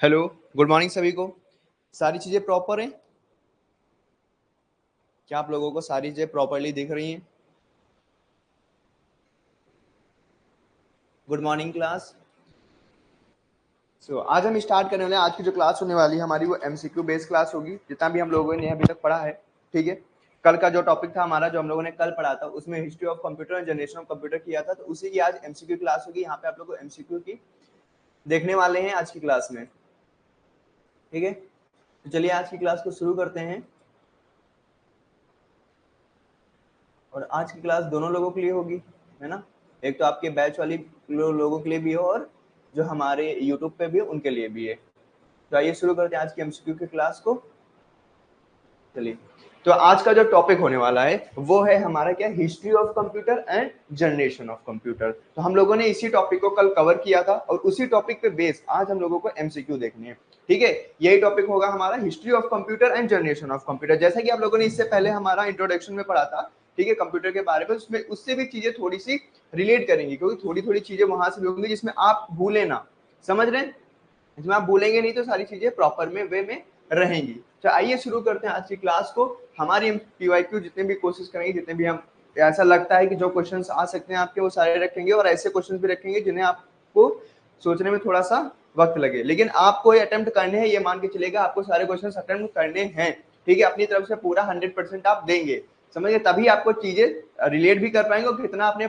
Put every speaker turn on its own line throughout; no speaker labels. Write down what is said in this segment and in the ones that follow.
Hello, good morning सभी को। सारी चीज़ें प्रॉपर हैं? क्या आप लोगों को सारी चीज़ें प्रॉपरली दिख रही हैं? Good morning class. आज हम स्टार्ट करने वाले हैं। आज की जो क्लास होने वाली है हमारी वो एमसीक्यू बेस्ड क्लास होगी, जितना भी हम लोगों ने अभी तक पढ़ा है। ठीक है। कल का जो टॉपिक था हमारा, जो हम लोगों ने कल पढ़ा था, उसमें history of computer and generation of computer किया था, तो उसी की आज एमसीक्यू क्लास होगी। यहाँ पे आप लोग को एमसीक्यू की देखने वाले हैं आज की क्लास में। ठीक है, तो चलिए आज की क्लास को शुरू करते हैं। और आज की क्लास दोनों लोगों के लिए होगी, है ना। एक तो आपके बैच वाली लोगों के लिए भी हो, और जो हमारे यूट्यूब पे भी है उनके लिए भी है। तो आइए शुरू करते हैं आज की एमसीक्यू की क्लास को। चलिए, तो आज का जो टॉपिक होने वाला है वो है हमारा क्या, history of computer and generation of computer. तो हम लोगों ने इसी टॉपिक को कल कवर किया था, और उसी टॉपिक पे बेस आज हम लोगों को एमसीक्यू देखनी है। ठीक है, यही टॉपिक होगा हमारा, history of computer and generation of computer. जैसा कि आप लोगों ने इससे पहले हमारा इंट्रोडक्शन में पढ़ा था, ठीक है, कंप्यूटर के बारे में, उसमें उससे भी चीजें थोड़ी सी रिलेट करेंगी, क्योंकि थोड़ी थोड़ी चीजें वहां से भी होंगी जिसमें आप भूले ना। समझ रहे हैं? इसमें आप भूलेंगे नहीं, तो सारी चीजें प्रॉपर में वे में रहेंगी। तो आइए शुरू करते हैं आज की क्लास को। हमारी हम पीवाईक्यू जितने भी कोशिश करेंगे, जितने भी हम ऐसा लगता है कि जो क्वेश्चंस आ सकते हैं आपके, वो सारे रखेंगे, और ऐसे क्वेश्चंस भी रखेंगे जिन्हें आपको सोचने में थोड़ा सा वक्त लगे, लेकिन आपको ये अटेम्प्ट करने हैं, ये मान के चलेगा आपको सारे क्वेश्चन अटेम्प्ट करने हैं। ठीक है, अपनी तरफ से पूरा 100% आप देंगे, समझिए, तभी आपको चीजें रिलेट भी कर पाएंगे, और कितना आपने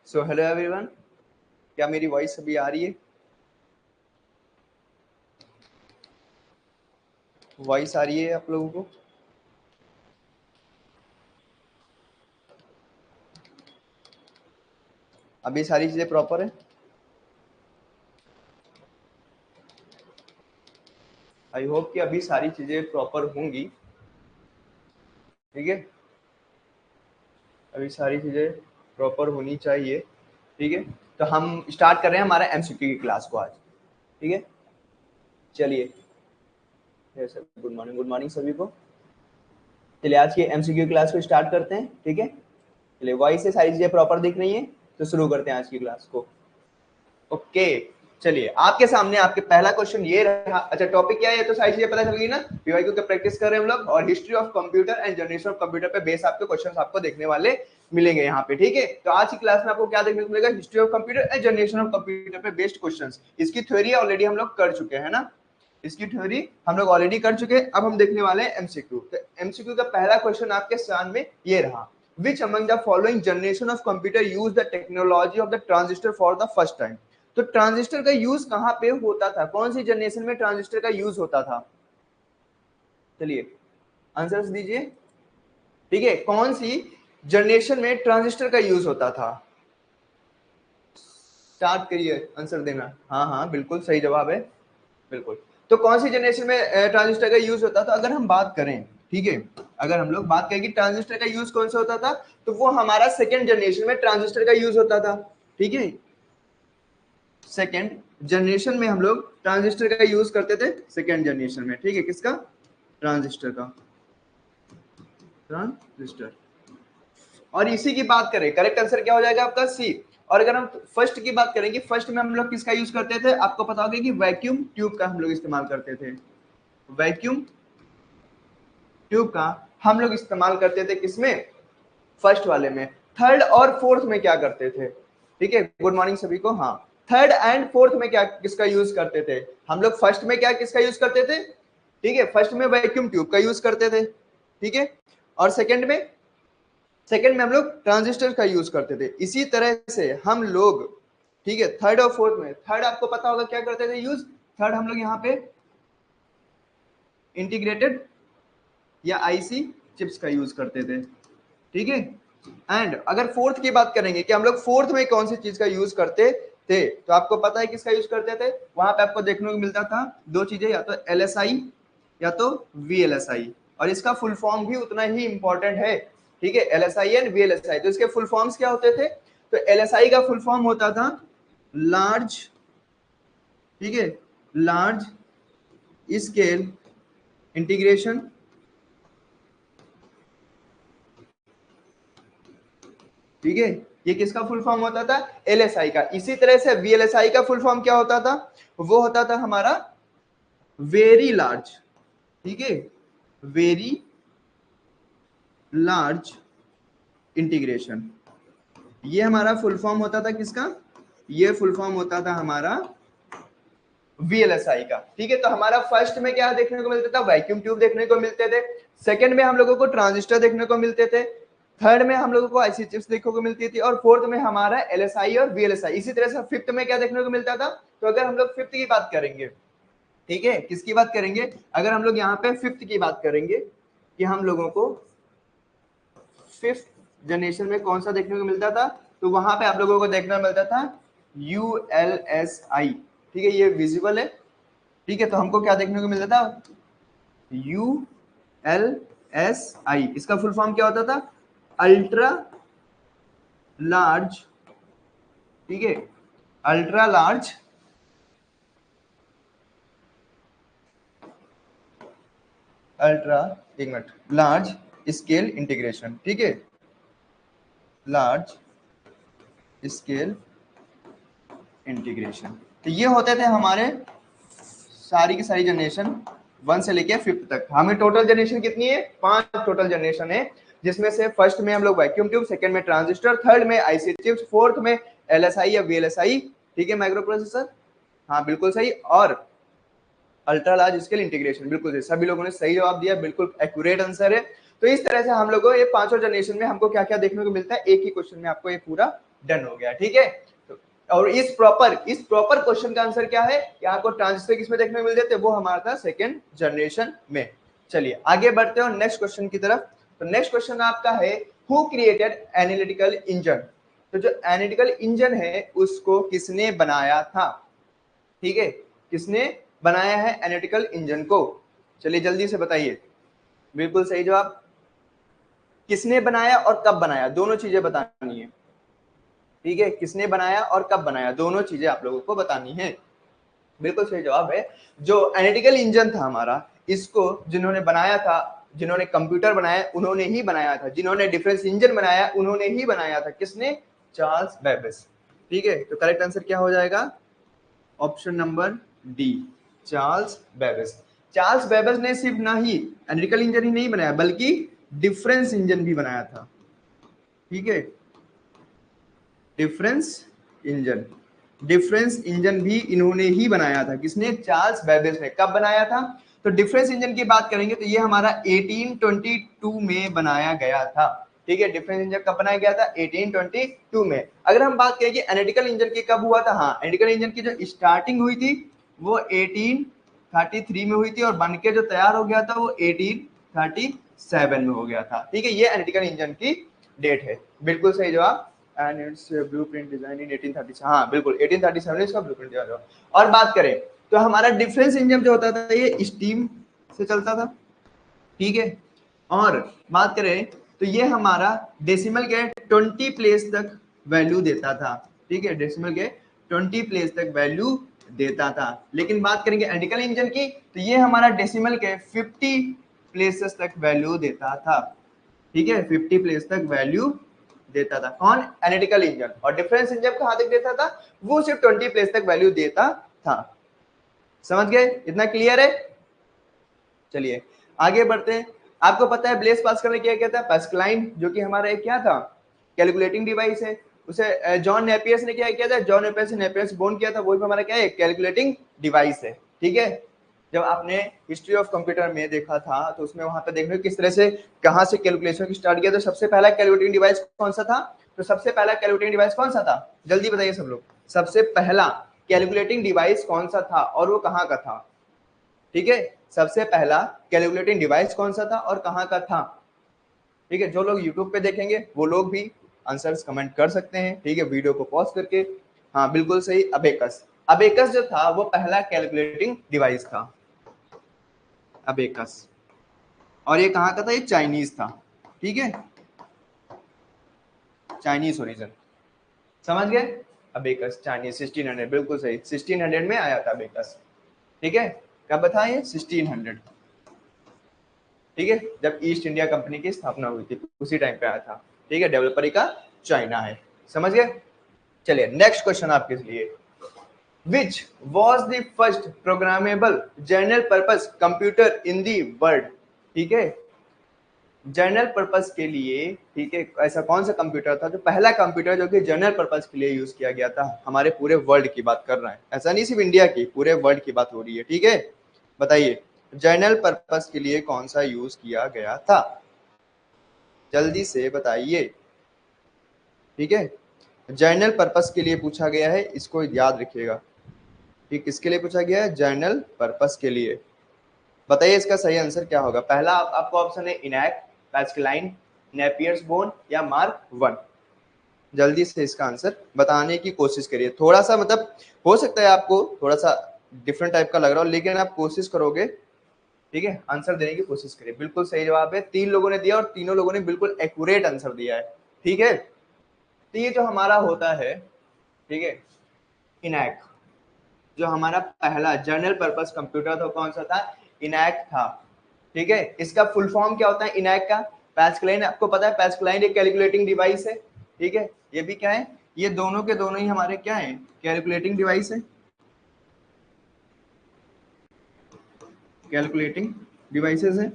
सो हेलो एवरीवन, क्या मेरी वॉइस अभी आ रही है? वॉइस आ रही है आप लोगों को? अभी सारी चीजें प्रॉपर है? आई होप कि अभी सारी चीजें प्रॉपर होंगी। ठीक है, अभी सारी चीजें प्रॉपर होनी चाहिए। ठीक है, तो हम स्टार्ट कर रहे हैं हमारा एमसीक्यू की क्लास को आज। ठीक है, चलिए सर, गुड मॉर्निंग सभी को। चलिए आज की एमसीक्यू क्लास को स्टार्ट करते हैं। ठीक है, चलिए वॉइस से सारी चीजें प्रॉपर दिख रही हैं तो शुरू करते हैं आज की क्लास को। ओके, चलिए आपके सामने आपके पहला क्वेश्चन ये रहा। अच्छा, टॉपिक क्या है ये तो सारी चीजें पता चल गई ना। पीवाईक्यू का प्रैक्टिस कर रहे हैं हम लोग, और history of computer and generation of computer पे बेस आपके क्वेश्चंस आपको देखने वाले मिलेंगे यहाँ पे। ठीक है, तो आज की क्लास में आपको क्या देखने को मिलेगा? History of computer and generation of computer पे बेस्ड क्वेश्चंस। इसकी थ्योरी ऑलरेडी हम लोग कर चुके हैं ना, इसकी थ्योरी हम लोग ऑलरेडी कर चुके हैं। अब हम देखने वाले हैं एमसीक्यू। तो एमसीक्यू का पहला क्वेश्चन आपके सामने ये रहा। Which among the following generation of computer use the technology of the transistor for the first time? तो ट्रांजिस्टर का यूज कहां पे होता था? कौन सी जनरेशन में ट्रांजिस्टर का यूज होता था? चलिए आंसर्स दीजिए। ठीक है, कौन सी जनरेशन में ट्रांजिस्टर का यूज होता था? स्टार्ट करिए आंसर देना। हाँ हाँ, बिल्कुल सही जवाब है, बिल्कुल। तो कौन सी जनरेशन में ट्रांजिस्टर का यूज होता था? अगर हम बात करें, ठीक है, अगर हम लोग बात करें कि ट्रांजिस्टर का यूज कौन सा होता था, तो वो हमारा सेकेंड जनरेशन में ट्रांजिस्टर का यूज होता था। ठीक है, सेकेंड जनरेशन में हम लोग ट्रांजिस्टर का यूज करते थे, सेकेंड जनरेशन में। ठीक है, किसका? ट्रांजिस्टर का, ट्रांजिस्टर। और इसी की बात करें, करेक्ट आंसर क्या हो जाएगा आपका? सी। और अगर हम फर्स्ट की बात करेंगे, फर्स्ट में हम लोग किसका यूज करते थे? आपको पता होगा कि वैक्यूम ट्यूब का हम लोग इस्तेमाल करते थे। वैक्यूम ट्यूब का हम लोग इस्तेमाल करते थे, किसमें? फर्स्ट वाले में। थर्ड और फोर्थ में क्या करते थे? ठीक है, गुड मॉर्निंग सभी को। हाँ, थर्ड एंड फोर्थ में क्या किसका यूज करते थे हम लोग? फर्स्ट में क्या किसका यूज करते थे? ठीक है, फर्स्ट में वैक्यूम ट्यूब का यूज करते थे। ठीक है, और सेकंड में हम लोग ट्रांजिस्टर का यूज करते थे। इसी तरह से हम लोग, ठीक है, थर्ड और फोर्थ में, थर्ड आपको पता होगा क्या करते थे यूज? थर्ड हम लोग यहाँ पे इंटीग्रेटेड या आईसी चिप्स का यूज करते थे। ठीक है, एंड अगर फोर्थ की बात करेंगे कि हम लोग फोर्थ में कौन सी चीज का यूज करते थे, तो आपको पता है किसका यूज करते थे? वहां पे आपको देखने को मिलता था दो चीजें, या तो एलएसआई या तो वीएलएसआई। और इसका फुल फॉर्म भी उतना ही इंपॉर्टेंट है। ठीक है, एलएसआई एंड वीएलएसआई। तो इसके फुल फॉर्म्स क्या होते थे? तो एलएसआई का फुल फॉर्म होता था लार्ज, ठीक है, लार्ज स्केल इंटीग्रेशन। ठीक है, ये किसका फुल फॉर्म होता था? एलएसआई का। इसी तरह से वीएलएसआई का फुल फॉर्म क्या होता था? वो होता था हमारा वेरी लार्ज, ठीक है, वेरी लार्ज इंटीग्रेशन। ये हमारा फुल फॉर्म होता था किसका? ये फुल फॉर्म होता था हमारा वीएलएसआई का। ठीक है, तो हमारा फर्स्ट में क्या देखने को मिलता था? वैक्यूम ट्यूब देखने को मिलते थे। सेकंड में हम लोगों को ट्रांजिस्टर देखने को मिलते थे। थर्ड में हम लोगों को आईसी चिप्स देखने को मिलती थी। और फोर्थ में हमारा एलएसआई और वीएलएसआई। इसी तरह से फिफ्थ में क्या देखने को मिलता था? तो अगर हम लोग फिफ्थ की बात करेंगे, ठीक है, किसकी बात करेंगे? अगर हम लोग यहाँ पे फिफ्थ की बात करेंगे कि हम लोगों को फिफ्थ जनरेशन में कौन सा देखने को मिलता था, तो वहां पे आप लोगों को देखने को मिलता था यूएलएसआई। ठीक है, ये विजिबल है। ठीक है, तो हमको क्या देखने को मिलता था? यूएलएसआई। इसका फुल फॉर्म क्या होता था? अल्ट्रा लार्ज, ठीक है, अल्ट्रा लार्ज एक मिनट, लार्ज स्केल इंटीग्रेशन। ठीक है, लार्ज स्केल इंटीग्रेशन। तो ये होते थे हमारे सारी की सारी जनरेशन, वन से लेके फिफ्थ तक। हमें टोटल जनरेशन कितनी है? 5 टोटल जनरेशन है, जिसमें से फर्स्ट में हम लोग वैक्यूम ट्यूब, सेकंड में ट्रांजिस्टर, थर्ड में आईसी चिप्स, फोर्थ में एलएसआई या वीएलएसआई। ठीक है, माइक्रो प्रोसेसर। हाँ बिल्कुल सही। और अल्ट्रा लार्ज स्केल इंटीग्रेशन, बिल्कुल सही। सभी लोगों ने सही जवाब दिया, बिल्कुल एक्यूरेट आंसर है। तो इस तरह से हम लोगों ये पांचों जनरेशन में हमको क्या क्या देखने को मिलता है, एक ही क्वेश्चन में आपको ये पूरा डन हो गया, ठीक है। तो और इस प्रॉपर क्वेश्चन का आंसर क्या है कि आपको ट्रांजिस्टर किसमें देखने को मिल जाते हैं, वो हमारा था सेकेंड जनरेशन में। चलिए आगे बढ़ते हैं नेक्स्ट क्वेश्चन की तरफ। तो नेक्स्ट क्वेश्चन आपका है हु क्रिएटेड एनालिटिकल इंजन। तो जो एनालिटिकल इंजन है उसको किसने बनाया था, ठीक है, किसने बनाया है एनालिटिकल इंजन को। चलिए जल्दी से बताइए, बिल्कुल सही जवाब। किसने बनाया और कब बनाया, दोनों चीजें बतानी है, ठीक है। किसने बनाया और कब बनाया, दोनों चीजें आप लोगों को बतानी है। बिल्कुल सही जवाब है। जो एनालिटिकल इंजन था हमारा, इसको जिन्होंने बनाया था, जिन्होंने कंप्यूटर बनाया उन्होंने ही बनाया था, जिन्होंने डिफरेंस इंजन बनाया उन्होंने ही बनाया था, किसने, चार्ल्स बेबेज, ठीक है। तो करेक्ट आंसर क्या हो जाएगा, option number D, Charles Babbage. Charles Babbage ने सिर्फ ना ही एनालिटिकल इंजन ही नहीं बनाया बल्कि डिफरेंस इंजन भी बनाया था, ठीक है। डिफरेंस इंजन भी इन्होंने ही बनाया था, किसने, चार्ल्स बेबेज ने। कब बनाया था, तो डिफरेंस इंजन की बात करेंगे तो ये हमारा 1822 में बनाया गया था, ठीक है। डिफरेंस इंजन कब बनाया गया था, 1822 में। अगर हम बात करें कि एनालिटिकल इंजन की कब हुआ था, हाँ, एनालिटिकल इंजन की जो स्टार्टिंग हुई थी वो 1833 में हुई थी और बन के जो तैयार हो गया था वो 1837 में हो गया था, ठीक है। ये एनालिटिकल इंजन की डेट है, बिल्कुल सही जवाब। एंड इट्स ब्लूप्रिंट डिजाइन इन 1837, हाँ बिल्कुल 1837 में इसका ब्लूप्रिंट डिजाइन हुआ। और बात करें तो हमारा डिफरेंस इंजन जो होता था ये स्टीम से चलता था, ठीक है। और बात करें तो ये हमारा डेसिमल के 20 प्लेस तक वैल्यू देता था, ठीक है, डेसिमल के 20 प्लेस तक वैल्यू देता था। लेकिन बात करेंगे एनालिटिकल इंजन की तो ये हमारा डेसिमल के 50 प्लेसेस तक वैल्यू देता था, ठीक है, 50 प्लेस तक वैल्यू देता था। कौन, एनालिटिकल इंजन। और डिफरेंस इंजन कहां तक देता था, वो सिर्फ 20 प्लेस तक वैल्यू देता था। समझ गए, इतना क्लियर है। चलिए आगे बढ़ते हैं। आपको पता है ब्लेस पास्कल ने क्या किया था, पास्कलाइन जो कि हमारा एक क्या था, कैलकुलेटिंग डिवाइस है, उसे जॉन नेपियर्स ने क्या किया था, जॉन नेपियर्स ने नेपियर्स बोर्न किया था, वो भी हमारा क्या है, कैलकुलेटिंग डिवाइस है, ठीक है। जब आपने हिस्ट्री ऑफ कंप्यूटर में देखा था तो उसमें वहां पे देखने किस तरह से कहां से कैलकुलेशन की स्टार्ट किया, तो सबसे पहला कैलकुलेटिंग डिवाइस कौन सा था, तो सबसे पहला कैलकुलेटिंग डिवाइस कौन सा था, जल्दी बताइए सब लोग, सबसे पहला कैलकुलेटिंग डिवाइस कौन सा था और वो कहां का था, ठीक है। सबसे पहला कैलकुलेटिंग डिवाइस कौन सा था और कहां का था, ठीक है। जो लोग यूट्यूब पे देखेंगे वो लोग भी आंसर्स कमेंट कर सकते हैं, ठीक है, वीडियो को पॉज करके। हाँ बिल्कुल सही, अबेकस। अबेकस जो था वो पहला कैलकुलेटिंग डिवाइस था, अबेकस। और ये कहां का था, ये चाइनीज था, ठीक है, चाइनीज ओरिजिन, समझ गए। अबेकस चाइनीज 1600, बिल्कुल सही, 1600 में आया था अबेकस, ठीक है। कब था ये, 1600, ठीक है, जब ईस्ट इंडिया कंपनी की स्थापना हुई थी उसी टाइम पे आया था, ठीक है। डेवलपर का चाइना है, समझ गए। चलिए नेक्स्ट क्वेश्चन आपके लिए, which was the first programmable general purpose computer in the world, ठीक है। जनरल पर्पस के लिए, ठीक है, ऐसा कौन सा कंप्यूटर था जो पहला कंप्यूटर जो कि जनरल पर्पस के लिए यूज किया गया था, हमारे पूरे वर्ल्ड की बात कर रहे हैं, ऐसा नहीं सिर्फ इंडिया की, पूरे वर्ल्ड की बात हो रही है, ठीक है। बताइए जनरल पर्पस के लिए कौन सा यूज किया गया था, जल्दी से बताइए, ठीक है। जनरल पर्पस के लिए पूछा गया है, इसको याद रखिएगा, कि किसके लिए पूछा गया है, जनरल पर्पस के लिए। बताइए इसका सही आंसर क्या होगा। पहला आपको ऑप्शन है इनैक, पैस्कलाइन, नेपियर्स बोन या मार्क 1। जल्दी से इसका आंसर बताने की कोशिश करिए, थोड़ा सा मतलब हो सकता है आपको थोड़ा सा डिफरेंट टाइप का लग रहा हो, लेकिन आप कोशिश करोगे, ठीक है, आंसर देने की कोशिश करिए। बिल्कुल सही जवाब है, 3 लोगों ने दिया और तीनों लोगों ने बिल्कुल एक्यूरेट आंसर दिया है, ठीक है। तो ये जो हमारा होता है, ठीक है, इनैक, जो हमारा पहला जनरल पर्पस कंप्यूटर था कौन सा था, इनैक था, ठीक है। इसका फुल फॉर्म क्या होता है इनैक का, पैस्कलाइन, आपको पता है पैस्कलाइन एक कैलकुलेटिंग डिवाइस है, ठीक है। ये भी क्या है, ये दोनों के दोनों ही हमारे क्या है, कैलकुलेटिंग डिवाइस है, कैलकुलेटिंग डिवाइसेस है।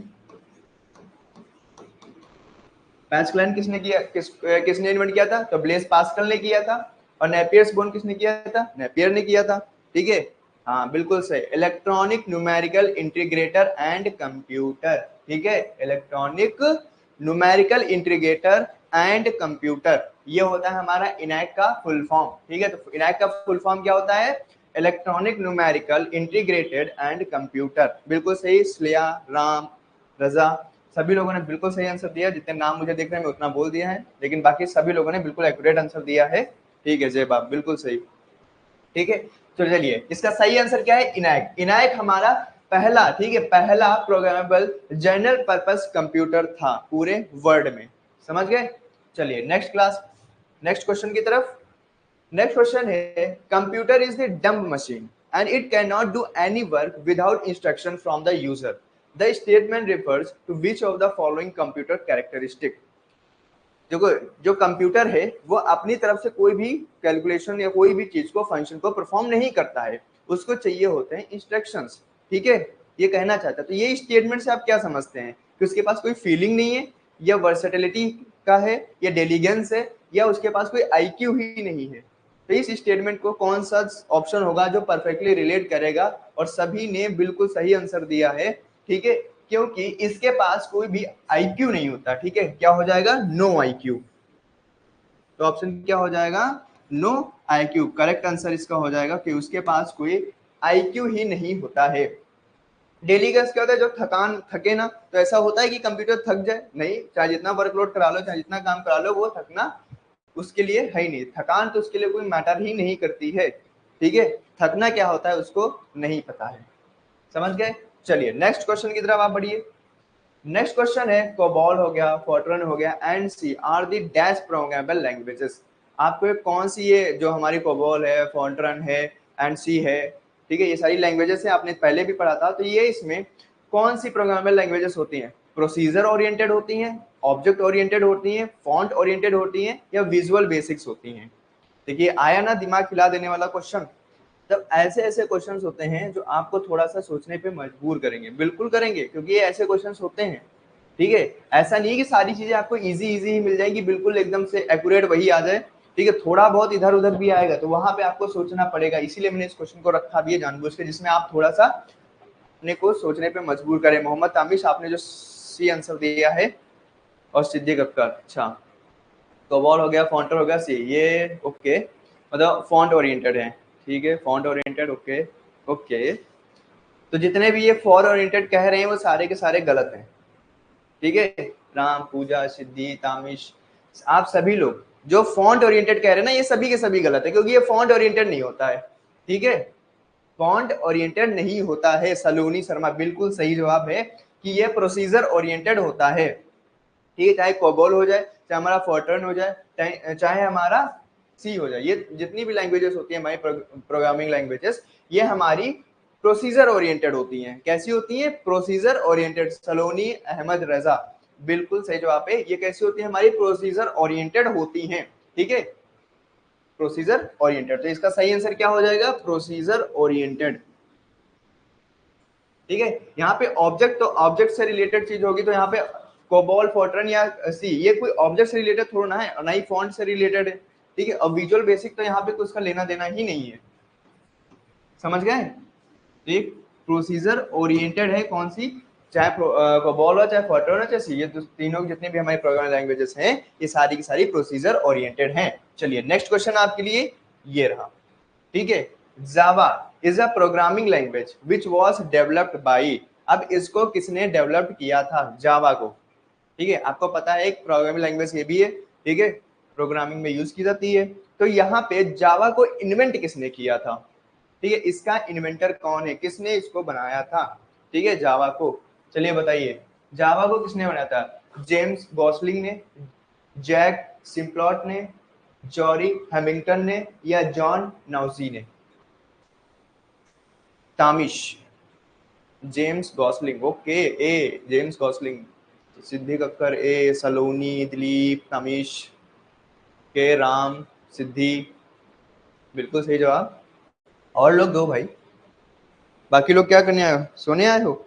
पैस्कलाइन किसने किया, किसने इन्वेंट किया था, तो ब्लेस पास्कल ने किया था। और नेपियर्स बोन किसने किया था, नेपियर ने किया था, ठीक है। हाँ बिल्कुल सही, electronic numerical integrator and computer, ठीक है, electronic numerical integrator and computer, ये होता है हमारा इनैक का फुल फॉर्म। ठीक है, तो इनैक का फुल फॉर्म क्या होता है? Electronic numerical integrated and computer. बिल्कुल सही, स्लेया, राम, रजा, सभी लोगों ने बिल्कुल सही आंसर दिया। जितने नाम मुझे दिख रहे हैं मैं उतना बोल दिया है, लेकिन बाकी सभी लोगों ने बिल्कुल एक्यूरेट आंसर दिया है। ठीक है जय बाब, बिल्कुल सही। ठीक है, तो चलिए इसका सही आंसर क्या है? इनैक। इनैक हमारा पहला, ठीक है, पहला प्रोग्रामेबल जनरल पर्पस कंप्यूटर था पूरे वर्ल्ड में। समझ गए? चलिए नेक्स्ट क्लास, नेक्स्ट क्वेश्चन की तरफ। नेक्स्ट क्वेश्चन है, computer is the dumb machine and it can not do any work without instruction from the user. The statement refers to which of the following computer characteristic. देखो, जो computer है वो अपनी तरफ से कोई भी कैलकुलेशन या कोई भी चीज को, फंक्शन को परफॉर्म नहीं करता है, उसको चाहिए होते हैं इंस्ट्रक्शंस। ठीक है, ये कहना चाहता है। तो ये स्टेटमेंट से आप क्या समझते हैं कि उसके पास कोई फीलिंग नहीं है, या वर्सेटिलिटी का है, या डेलीगेंस है, या उसके पास कोई आईक्यू ही नहीं है? तो इस स्टेटमेंट को कौन सा ऑप्शन होगा जो परफेक्टली रिलेट करेगा? और सभी ने बिल्कुल सही आंसर दिया है। ठीक है, क्योंकि इसके पास कोई भी आईक्यू नहीं होता। ठीक है, क्या हो जाएगा? No IQ. तो ऑप्शन क्या हो जाएगा? No IQ. करेक्ट आंसर इसका हो जाएगा कि उसके पास कोई आईक्यू ही नहीं होता है। डेली का क्या होता है? जब थकान थके ना, तो ऐसा होता है कि कंप्यूटर थक जाए? नहीं, चाहे जितना वर्कलोड करा लो, चाहे जितना काम करा लो, वो थकना उसके लिए है ही नहीं। थकान तो उसके लिए कोई मैटर ही नहीं करती है। ठीक है, थकना क्या होता है उसको नहीं पता है। समझ गए? चलिए नेक्स्ट क्वेश्चन की तरफ आप बढ़िए। नेक्स्ट क्वेश्चन है, कोबॉल हो गया, फोर्ट्रन हो गया and C are the dash programmable languages. आपको कौन सी, ये जो हमारी कोबॉल है, फोर्ट्रन है, एंड सी है, ठीक है, ये सारी लैंग्वेजेस है, आपने पहले भी पढ़ा था। तो ये इसमें कौन सी प्रोग्रामेबल लैंग्वेजेस होती हैं? प्रोसीजर ओरिएंटेड होती हैं, ऑब्जेक्ट ओरिएंटेड होती हैं, फॉन्ट ओरिएंटेड होती हैं, या विजुअल बेसिक्स होती हैं? देखिए आया ना दिमाग हिला देने वाला क्वेश्चन। तब ऐसे ऐसे क्वेश्चंस होते हैं जो आपको थोड़ा सा सोचने पे मजबूर करेंगे, बिल्कुल करेंगे, क्योंकि ये ऐसे क्वेश्चंस होते हैं। ठीक है, ऐसा नहीं है कि सारी चीजें आपको इजी इजी ही मिल जाएगी, बिल्कुल एकदम से एक्यूरेट वही आ जाए। ठीक है, थोड़ा बहुत इधर उधर भी आएगा, तो वहां पे आपको सोचना पड़ेगा। इसीलिए मैंने इस क्वेश्चन को रखा भी है जानबूझ के, जिसमें आप थोड़ा सा अपने को सोचने पे मजबूर करें। मोहम्मद तामिश आपने जो सी आंसर दिया है, और सिद्दीक अख्तर, अच्छा, कोबॉल हो गया, फॉन्टर हो गया, सी, ये ओके, मतलब फॉन्ट ओरिएंटेड है। ठीक है, फॉन्ट ओरिएंटेड, ओके ओके। तो जितने भी ये फॉर ओरिएंटेड कह रहे हैं वो सारे के सारे गलत हैं। ठीक है, राम, पूजा, सिद्धि, तामिश, आप सभी लोग जो फॉन्ट ओरिएंटेड कह रहे हैं ना, ये सभी के सभी गलत है, क्योंकि ये फॉन्ट ओरिएंटेड नहीं होता है। ठीक है, फॉन्ट ओरिएंटेड नहीं होता है। सलोनी शर्मा, बिल्कुल सही जवाब है कि ये प्रोसीजर ओरिएंटेड होता है। ठीक है, चाहे कोबोल हो जाए, चाहे हमारा फोर्ट्रन हो जाए, चाहे हमारा सी हो जाए, ये जितनी भी लैंग्वेजेस होती है हमारी प्रोग्रामिंग लैंग्वेजेस, ये हमारी प्रोसीजर ओरिएंटेड होती हैं। कैसी होती हैं? Procedure oriented. सलोनी अहमद रजा, बिल्कुल सही जवाब है। ये कैसी होती है? हमारी प्रोसीजर ओरिएंटेड होती हैं। ठीक है, प्रोसीजर ओरिएंटेड। तो इसका सही आंसर क्या हो जाएगा? Procedure oriented. ठीक है, यहाँ पे ऑब्जेक्ट, तो ऑब्जेक्ट से रिलेटेड चीज होगी, तो यहाँ पे कोबॉल, फोर्ट्रन या सी, ये कोई ऑब्जेक्ट से रिलेटेड थोड़ा ना है, और ना ही फॉन्ट से रिलेटेड है। ठीक है, और विजुअल बेसिक तो यहाँ पे कुछ का लेना देना ही नहीं है। समझ गए? एक प्रोसीजर ओरिएंटेड है कौन सी? चाहे कोबॉल हो, चाहे फोर्ट्रन हो, चाहे सी, ये तीनों जितने भी हमारी प्रोग्रामिंग लैंग्वेजेस हैं, ये सारी की सारी प्रोसीजर ओरिएंटेड हैं। चलिए नेक्स्ट क्वेश्चन आपके लिए ये रहा। ठीक है, Java is a programming language which was developed by. अब इसको किसने डेवलप किया था? जावा को। ठीक है, आपको पता है एक प्रोग्रामिंग लैंग्वेज ये भी है। ठीक है, प्रोग्रामिंग में यूज की जाती है। तो यहाँ पे जावा को इन्वेंट किसने किया था? ठीक है, इसका इन्वेंटर कौन है? किसने इसको बनाया था? ठीक है, जावा को। चलिए बताइए, जावा को किसने बनाया था? जेम्स गॉसलिंग ने, जैक सिम्प्लॉट ने, जॉरी हैमिंगटन ने, या जॉन नाउजी ने? तामिश, जेम्स गॉसलिंग, ओके, ए जेम्स गॉसलिंग, सिद्दीक अख्तर ए, सलोनी, दिलीप, तामिश के, राम, सिद्धि, बिल्कुल सही जवाब। और लोग दो भाई, बाकी लोग क्या करने आए हो? सोने आए हो?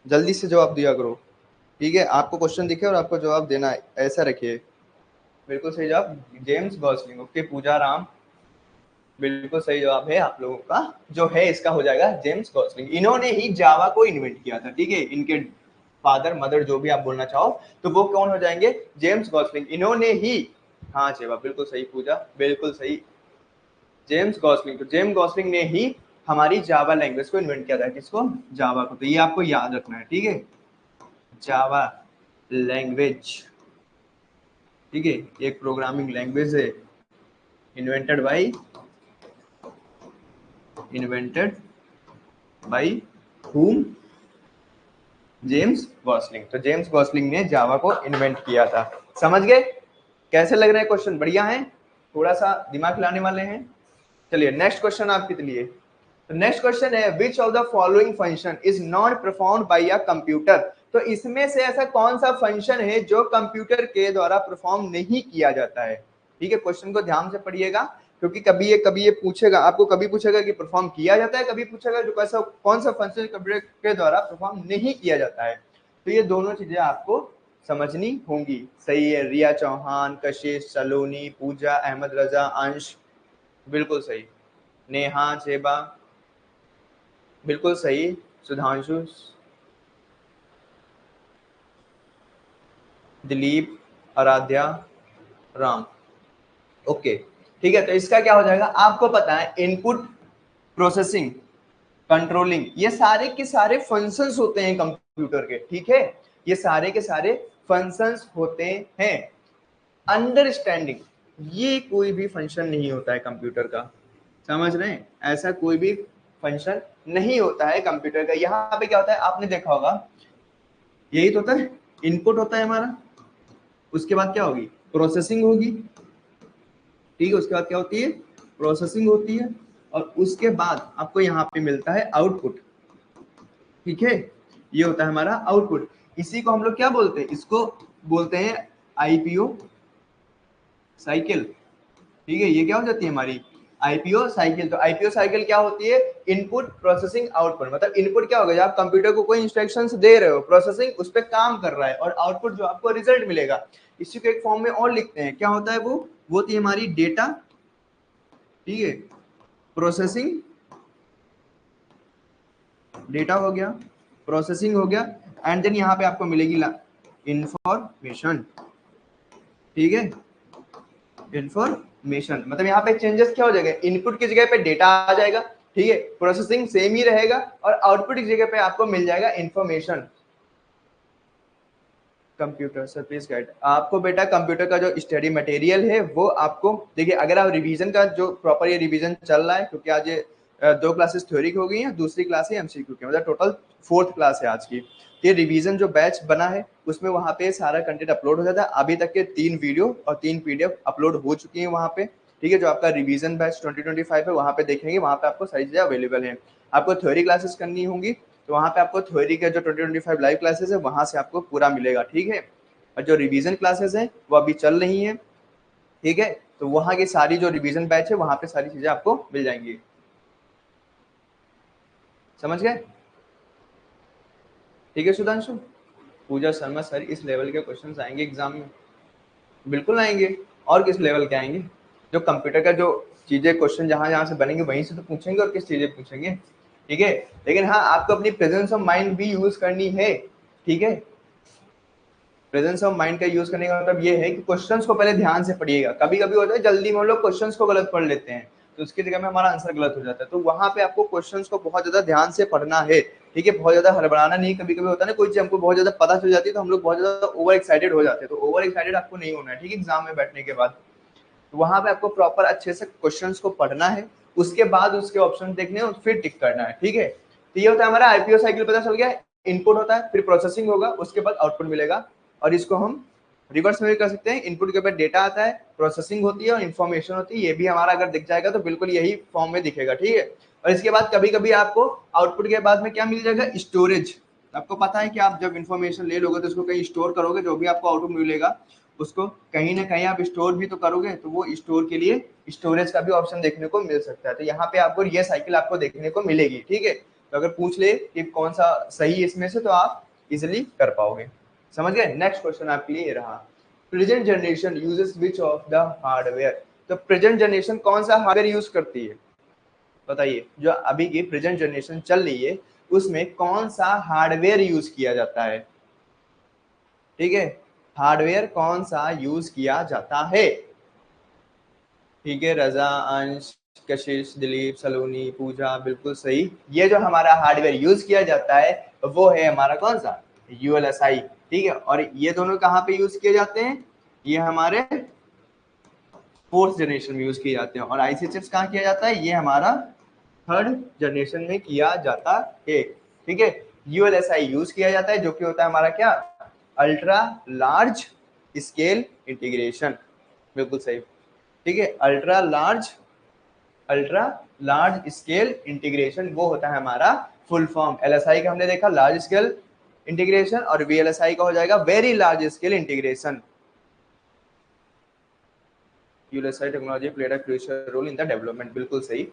जल्दी से जवाब दिया करो। ठीक है, आपको क्वेश्चन दिखे और आपको जवाब देना है, ऐसा रखिए। बिल्कुल सही जवाब, जेम्स गॉसलिंग। ओके, पूजा, राम, बिल्कुल सही जवाब है आप लोगों का। जो है इसका हो जाएगा जेम्स गॉसलिंग। इन्होंने ही जावा को इन्वेंट किया था। ठीक है, इनके फादर, मदर, जो भी आप बोलना चाहो, तो वो कौन हो जाएंगे? James Gosling. इन्होंने ही हाँ चेबा, बिल्कुल सही पूजा, बिल्कुल सही। जेम्स गॉसलिंग, तो जेम्स गॉसलिंग ने ही हमारी जावा लैंग्वेज को इन्वेंट किया था। किसको? जावा को। तो ये आपको याद रखना है, ठीक है। जावा लैंग्वेज, ठीक है, एक प्रोग्रामिंग लैंग्वेज है, invented by whom? James Gosling. तो जेम्स गॉसलिंग ने जावा को इन्वेंट किया था। समझ गए? कैसे लग रहे हैं क्वेश्चन? बढ़िया है, थोड़ा सा दिमाग लाने वाले हैं। चलिए नेक्स्ट क्वेश्चन आपके लिए। तो नेक्स्ट क्वेश्चन है, विच of the following function is not performed by a computer? तो इसमें से ऐसा कौन सा फंक्शन है जो कंप्यूटर के द्वारा परफॉर्म नहीं किया जाता है? ठीक है, क्वेश्चन को ध्यान से पढ़िएगा, क्योंकि कभी ये पूछेगा आपको, कभी पूछेगा कि परफॉर्म किया जाता है, कभी पूछेगा जो कैसा कौन सा फंक्शन कंप्यूटर के द्वारा परफॉर्म नहीं किया जाता है। तो ये दोनों चीजें आपको समझनी होंगी। सही है, रिया चौहान, कशिश, सलोनी, पूजा, अहमद रजा, अंश, बिल्कुल सही। नेहा, जेबा, बिल्कुल सही। सुधांशु, दिलीप, आराध्या, राम। ओके, ठीक है। तो इसका क्या हो जाएगा? आपको पता है इनपुट, प्रोसेसिंग, कंट्रोलिंग, ये सारे के सारे फंक्शंस होते हैं कंप्यूटर के, ठीक है। ये सारे के सारे फंक्शंस होते हैं। अंडरस्टैंडिंग, ये कोई भी फंक्शन नहीं होता है कंप्यूटर का। समझ रहे हैं? ऐसा कोई भी फंक्शन नहीं होता है कंप्यूटर का। यहाँ पे क्या होता है, आपने देखा होगा, यही तो होता है, इनपुट होता है हमारा, उसके बाद क्या होगी? प्रोसेसिंग होगी, ठीक है। उसके बाद क्या होती है? प्रोसेसिंग होती है, और उसके बाद आपको यहाँ पे मिलता है आउटपुट, ठीक है। ये होता है हमारा आउटपुट। इसी को हम लोग क्या बोलते हैं? इसको बोलते हैं आईपीओ साइकिल, ठीक है। ये क्या हो जाती है हमारी? IPO cycle. तो आईपीओ साइकिल क्या होती है? Input, processing, output. मतलब इनपुट क्या होगा? जब आप कंप्यूटर को कोई इंस्ट्रक्शंस दे रहे हो, प्रोसेसिंग उस पर काम कर रहा है, और आउटपुट जो आपको रिजल्ट मिलेगा, इसी को एक फॉर्म में और लिखते हैं, क्या होता है वो होती है हमारी डेटा, ठीक है। प्रोसेसिंग, डेटा हो गया, प्रोसेसिंग हो गया, एंड देन यहाँ पे आपको मिलेगी इंफॉर्मेशन, ठीक है। इंफॉर्मेशन मतलब यहाँ पे चेंजेस क्या हो जाएगा? इनपुट की जगह पे डेटा आ जाएगा, ठीक है। प्रोसेसिंग सेम ही रहेगा, और आउटपुट की जगह पे आपको मिल जाएगा information. Computer sir please guide आपको, बेटा कंप्यूटर का जो स्टडी मटेरियल है वो आपको, देखिए अगर आप रिवीजन का जो प्रॉपर ये रिवीजन चल रहा है, क्योंकि आज ये 2 क्लासेस थ्योरी की हो गई हैं, दूसरी क्लास है एमसीक्यू की, मतलब टोटल 4th क्लास है आज की। ये रिवीजन जो बैच बना है उसमें वहाँ पे सारा कंटेंट अपलोड हो जाता है। अभी तक के 3 वीडियो और 3 पीडीएफ अपलोड हो चुकी है वहाँ पे, ठीक है। जो आपका रिवीजन बैच 2025 है वहाँ पे देखेंगे, वहाँ पे आपको सारी चीजें अवेलेबल है। आपको थ्योरी क्लासेस करनी होंगी तो वहाँ पे आपको थ्योरी के जो 2025 लाइव क्लासेस है वहाँ से आपको पूरा मिलेगा, ठीक है। और जो रिवीजन क्लासेस हैं वो अभी चल रही हैं, ठीक है। तो वहाँ की सारी जो रिवीजन बैच है वहाँ पे सारी चीजें आपको मिल जाएंगी। समझ गए? ठीक है सुधांशु। पूजा शर्मा सर, इस लेवल के क्वेश्चन आएंगे एग्जाम में? बिल्कुल आएंगे। और किस लेवल के आएंगे? जो कंप्यूटर का जो चीजें क्वेश्चन जहां जहां से बनेंगे वहीं से तो पूछेंगे, और किस चीजें पूछेंगे, ठीक है। लेकिन हाँ, आपको अपनी प्रेजेंस ऑफ माइंड भी यूज करनी है, ठीक है। प्रेजेंस ऑफ माइंड का यूज करने का मतलब ये है कि क्वेश्चंस को पहले ध्यान से पढ़िएगा। कभी कभी होता है जल्दी में हम लोग क्वेश्चंस को गलत पढ़ लेते हैं, तो उसकी जगह में हमारा आंसर गलत हो जाता है। तो वहां पे आपको क्वेश्चंस को बहुत ज्यादा ध्यान से पढ़ना है, ठीक है। बहुत ज्यादा हड़बड़ाना नहीं। कभी कभी होता है ना, कोई चीज हमको बहुत ज्यादा पता चल जाती है तो हम लोग बहुत ज्यादा ओवर एक्साइटेड हो जाते हैं, तो ओवर एक्साइटेड आपको नहीं होना है, ठीक है। एग्जाम में बैठने के बाद तो वहां पे आपको प्रॉपर अच्छे से क्वेश्चंस को पढ़ना है, उसके बाद उसके ऑप्शन देखने हैं और फिर टिक करना है, ठीक है। तो ये होता है हमारा आईपीओ साइकिल, पता चल गया। इनपुट होता है, फिर प्रोसेसिंग होगा, उसके बाद आउटपुट मिलेगा। और इसको हम रिवर्स में भी कर सकते हैं। इनपुट के बाद डेटा आता है, प्रोसेसिंग होती है और इन्फॉर्मेशन होती है। ये भी हमारा अगर दिख जाएगा तो बिल्कुल यही फॉर्म में दिखेगा, ठीक है। और इसके बाद कभी कभी आपको आउटपुट के बाद में क्या मिल जाएगा? स्टोरेज। आपको पता है कि आप जब इन्फॉर्मेशन ले लोगे तो उसको कहीं स्टोर करोगे, जो भी आपको आउटपुट मिलेगा उसको कहीं ना कहीं आप स्टोर भी तो करोगे, तो वो स्टोर के लिए स्टोरेज का भी ऑप्शन देखने को मिल सकता है। तो यहाँ पे आपको ये साइकिल आपको देखने को मिलेगी, ठीक है। तो अगर पूछ ले कि कौन सा सही इसमें से, तो आप इजिली कर पाओगे। समझ गए? नेक्स्ट क्वेश्चन आपके लिए रहा, present generation uses which of the hardware? तो प्रेजेंट जनरेशन कौन सा हार्डवेयर यूज करती है? बताइए, जो अभी की प्रेजेंट जनरेशन चल रही है उसमें कौन सा हार्डवेयर यूज किया जाता है, ठीक है। हार्डवेयर कौन सा यूज किया जाता है? ठीक है, रजा, अंश, कशिश, दिलीप, सलोनी, पूजा, बिल्कुल सही। ये जो हमारा हार्डवेयर यूज किया जाता है वो है हमारा कौन सा, यूएलएसआई। ठीक है, और ये दोनों कहाँ पे यूज किए जाते हैं, ये हमारे फोर्थ जनरेशन में यूज किए जाते हैं। और आईसी चिप्स कहाँ किया जाता है, ये हमारा थर्ड जनरेशन में किया जाता है। ठीक है, यूएलएसआई यूज किया जाता है जो कि होता है हमारा क्या, अल्ट्रा लार्ज स्केल इंटीग्रेशन। बिल्कुल सही। ठीक है, अल्ट्रा लार्ज स्केल इंटीग्रेशन वो होता है हमारा फुल फॉर्म। एलएसआई का हमने देखा लार्ज स्केल इंटीग्रेशन, और वीएलएसआई का हो जाएगा very large scale integration. ULSI technology played a crucial role in the development, बिल्कुल सही।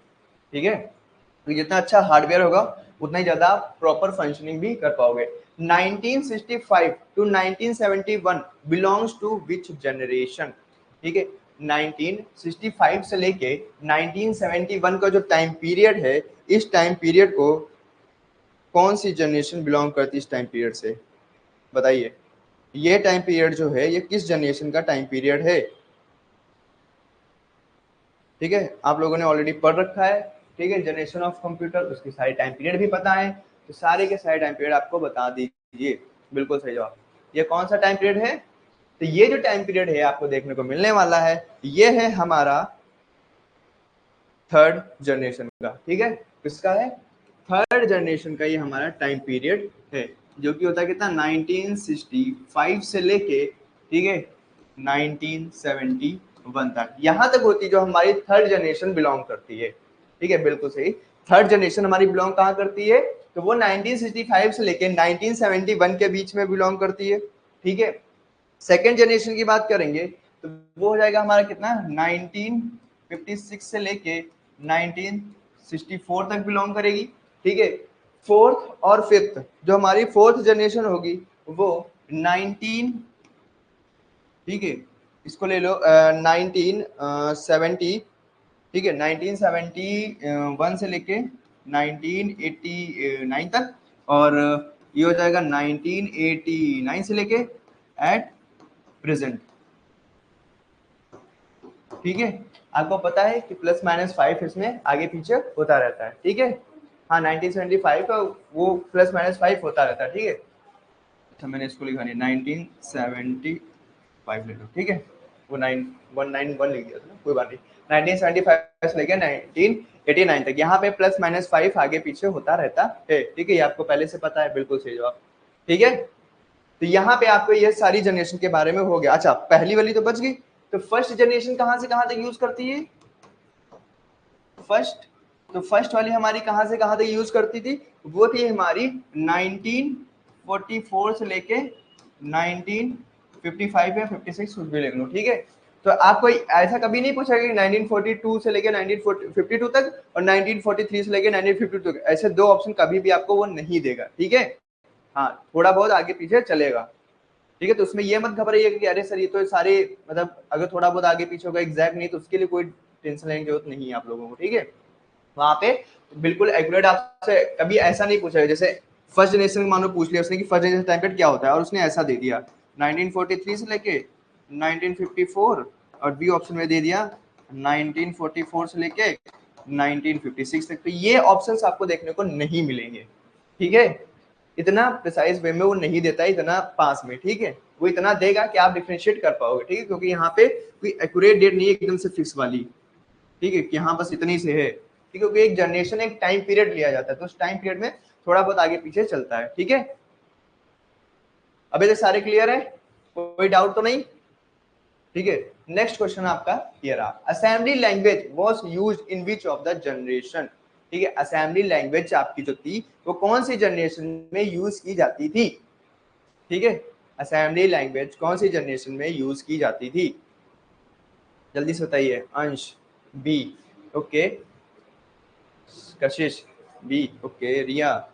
ठीक है, तो जितना अच्छा हार्डवेयर होगा उतना ही ज्यादा प्रॉपर फंक्शनिंग भी कर पाओगे। 1965 to 1971 belongs to which generation. ठीक है, 1965 से लेके 1971 का जो टाइम पीरियड है, इस टाइम पीरियड को कौन सी जनरेशन बिलोंग करती है, इस टाइम पीरियड से बताइए। ये टाइम पीरियड जो है ये किस जनरेशन का टाइम पीरियड है। ठीक है, आप लोगों ने ऑलरेडी पढ़ रखा है। ठीक है, जनरेशन ऑफ कंप्यूटर, उसकी सारी टाइम पीरियड भी पता है, तो सारे के सारे टाइम पीरियड आपको बता दीजिए। बिल्कुल सही जवाब। ये कौन सा टाइम पीरियड है, तो ये जो टाइम पीरियड है आपको देखने को मिलने वाला है, ये है हमारा थर्ड जनरेशन का। ठीक है, किसका है, थर्ड जनरेशन का ये हमारा टाइम पीरियड है, जो कि होता है कितना, 1965 से लेके, ठीक है, 1971 तक, यहां तक होती है जो हमारी थर्ड जनरेशन बिलोंग करती है। ठीक है, बिल्कुल सही। थर्ड जनरेशन हमारी बिलोंग कहाँ करती है, तो वो 1965 से लेके 1971 के बीच में बिलोंग करती है। ठीक है, सेकेंड जनरेशन की बात करेंगे तो वो हो जाएगा हमारा कितना, 1956 से लेके 1964 तक बिलोंग करेगी। ठीक है, फोर्थ और फिफ्थ जो हमारी फोर्थ जनरेशन होगी वो 19, ठीक है, इसको ले लो 1970, ठीक है, 1971 से लेके 1989 तक, और ये हो जाएगा 1989 से लेके एट प्रेजेंट। ठीक है, आपको पता है कि +-5 इसमें आगे पीछे होता रहता है। ठीक है, हाँ 1975 का वो +-5 होता रहता है। ठीक है, अच्छा मैंने इसको लिखा नहीं, 1975 ले लो। ठीक है, वो 9191 लिख दिया था ना, कोई बात नहीं। 1975 से लेकर 1989 तक यहाँ पे +-5 आगे पीछे होता रहता है। ठीक है, ये आपको पहले से पता है, बिल्कुल सही जवाब। ठीक है, तो यहाँ पे आपको ये सारी जनरेशन के बारे में हो गया। अच्छा, पहली वाली तो बच गई, तो फर्स्ट जनरेशन कहाँ से कहाँ तक यूज करती है, फर्स्ट, तो फर्स्ट वाली हमारी कहाँ से कहाँ तक यूज करती थी, वो थी हमारी 1944 से लेके 1955 या 56 कुछ भी लिख लो। ठीक है, तो आपको ऐसा कभी नहीं पूछेगा कि 1942 से लेके 1952 तक और 1943 से लेके 1952 तक, ऐसे दो ऑप्शन कभी भी आपको वो नहीं देगा। ठीक है, हाँ थोड़ा बहुत आगे पीछे चलेगा। ठीक है, तो उसमें ये मत घबराइएगा कि अरे सर ये तो सारे, मतलब अगर थोड़ा बहुत आगे पीछे होगा एग्जैक्ट नहीं, तो उसके लिए कोई टेंशन लेने की जरूरत नहीं है आप लोगों को। ठीक है, वहां पे बिल्कुल एक्यूरेट आपसे कभी ऐसा नहीं पूछा, जैसे फर्स्ट जनरेशन मानो पूछ लिया उसने कि फर्स्ट जनरेशन टाइम पीरियड क्या होता है, और उसने ऐसा दे दिया 1943 से लेके 1954, और बी ऑप्शन में दे दिया 1944 से लेके 1956 तक, तो ये ऑप्शंस आपको देखने को नहीं मिलेंगे। ठीक है, इतना प्रिसाइज वे में वो नहीं देता है, इतना पास में। ठीक है, वो इतना देगा कि आप डिफरेंशिएट कर पाओगे। ठीक है, क्योंकि यहाँ पे कोई एक्यूरेट डेट नहीं है एकदम से फिक्स वाली। ठीक है, कि हाँ बस इतनी से है। ठीक है, क्योंकि एक जनरेशन एक टाइम पीरियड लिया जाता है, तो उस टाइम पीरियड में थोड़ा बहुत आगे पीछे चलता है। ठीक है, अभी तक सारे क्लियर है, कोई डाउट तो नहीं। ठीक है, नेक्स्ट क्वेश्चन आपका ये रहा, assembly language was used in which of the generation. ठीक है, असेंबली लैंग्वेज आपकी जो थी वो कौन सी जनरेशन में यूज की जाती थी। ठीक है, असेंबली लैंग्वेज कौन सी जनरेशन में यूज की जाती थी, जल्दी से बताइए। अंश बी, ओके, कशिश बी, ओके, रिया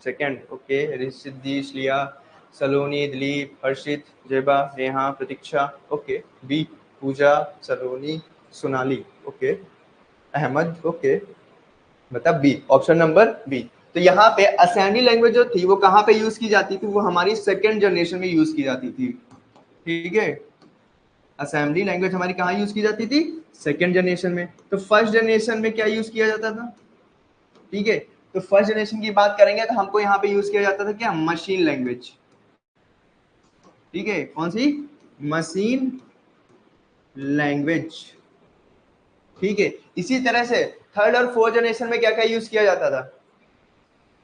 सेकंड, ओके, सिद्धीश लिया, सलोनी, दिलीप, हर्षित, जेबा, नेहा, प्रतीक्षा, ओके, बी, पूजा, सलोनी, सोनाली, ओके, अहमद, ओके, मतलब बी, ऑप्शन नंबर बी। तो यहाँ पे असेंबली लैंग्वेज जो थी वो कहाँ पे यूज की जाती थी, वो हमारी सेकेंड जनरेशन में यूज की जाती थी। ठीक है, असेंबली लैंग्वेज हमारी कहाँ यूज की जाती थी? सेकेंड जनरेशन में। तो फर्स्ट जनरेशन में क्या यूज किया जाता था? ठीक है, तो फर्स्ट जनरेशन की बात करेंगे तो हमको यहाँ पे यूज किया जाता था क्या? Machine language. ठीक है, कौन सी? Machine language. ठीक है, इसी तरह से थर्ड और फोर्थ जनरेशन में क्या क्या यूज किया जाता था?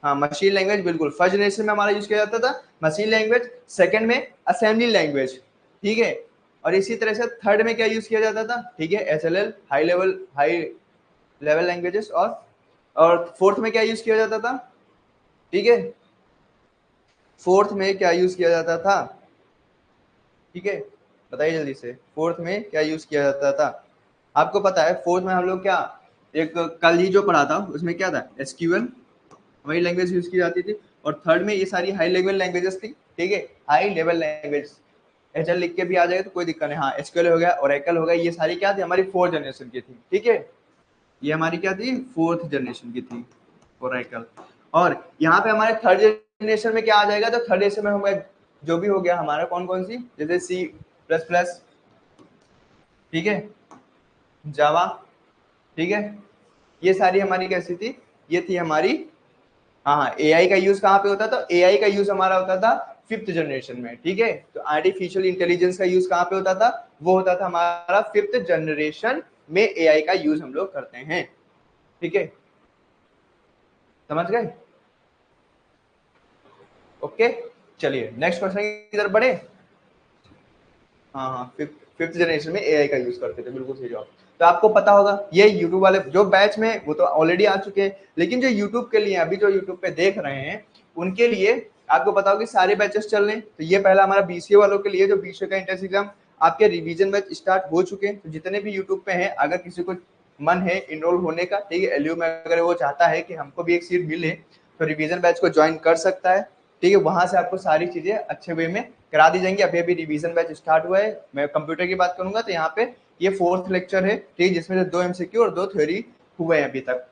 हाँ, मशीन लैंग्वेज, बिल्कुल। फर्स्ट जनरेशन में हमारा यूज किया जाता था मशीन लैंग्वेज, सेकंड में असेंबली लैंग्वेज। ठीक है, और इसी तरह से थर्ड में क्या यूज किया जाता था? ठीक है, एसएलएल, हाई लेवल लैंग्वेजेस। और फोर्थ में क्या यूज किया जाता था? ठीक है, फोर्थ में क्या यूज किया जाता था? ठीक है, बताइए जल्दी से, फोर्थ में क्या यूज किया जाता था? आपको पता है फोर्थ में हम लोग क्या, एक कल ही जो पढ़ा था उसमें क्या था? एसक्यूएल, वही लैंग्वेज यूज की जाती थी। और थर्ड में ये सारी हाई लेवल लैंग्वेजेस थी। ठीक है, हाई लेवल लैंग्वेज, एचएल लिख के भी आ जाएगा तो कोई दिक्कत नहीं। हाँ, एसक्यूएल हो गया, ओरेकल हो गया, ये सारी क्या थी? हमारी फोर्थ जनरेशन की थी। ठीक है, ये हमारी क्या थी? फोर्थ जनरेशन की थी, ओरेकल। और यहाँ पे हमारे थर्ड जनरेशन में क्या आ जाएगा? तो थर्ड जनरेशन में हमें जो भी हो गया हमारा, कौन कौन सी, जैसे सी प्लस प्लस, ठीक है, जावा, ठीक है, ये सारी हमारी कैसी थी? ये थी हमारी, हाँ हाँ, एआई का यूज कहाँ पे होता था? एआई का यूज हमारा होता था फिफ्थ जनरेशन में। ठीक है, तो आर्टिफिशियल इंटेलिजेंस का यूज कहाँ पे होता था? वो होता था हमारा फिफ्थ जनरेशन में, एआई का यूज हम लोग करते हैं। ठीक है, समझ गए? ओके, चलिए नेक्स्ट क्वेश्चन की तरफ बढ़े। हाँ हाँ, फिफ्थ जनरेशन में एआई का यूज करते थे, बिल्कुल सही जवाब। तो आपको पता होगा ये यूट्यूब वाले जो बैच में, वो तो ऑलरेडी आ चुके हैं, लेकिन जो यूट्यूब के लिए अभी जो यूट्यूब पे देख रहे हैं उनके लिए आपको पता होगा कि सारे बैचेस चल रहे हैं। तो ये पहला हमारा बीसीए वालों के लिए, जो बीसीए का एंट्रेंस एग्जाम, आपके रिवीजन बैच स्टार्ट हो चुके हैं। तो जितने भी यूट्यूब पे हैं, अगर किसी को मन है इनरोल होने का, ठीक है, एलयू में, अगर वो चाहता है कि हमको भी एक सीट मिले, तो रिवीजन बैच को ज्वाइन कर सकता है। ठीक है, वहां से आपको सारी चीजें अच्छे वे में करा दी जाएंगी। अभी अभी रिवीजन बैच स्टार्ट हुआ है। मैं कंप्यूटर की बात करूंगा तो यहाँ पे ये फोर्थ लेक्चर है, ठीक है, जिसमें से 2 एमसीक्यू और 2 थ्योरी हुए हैं अभी तक।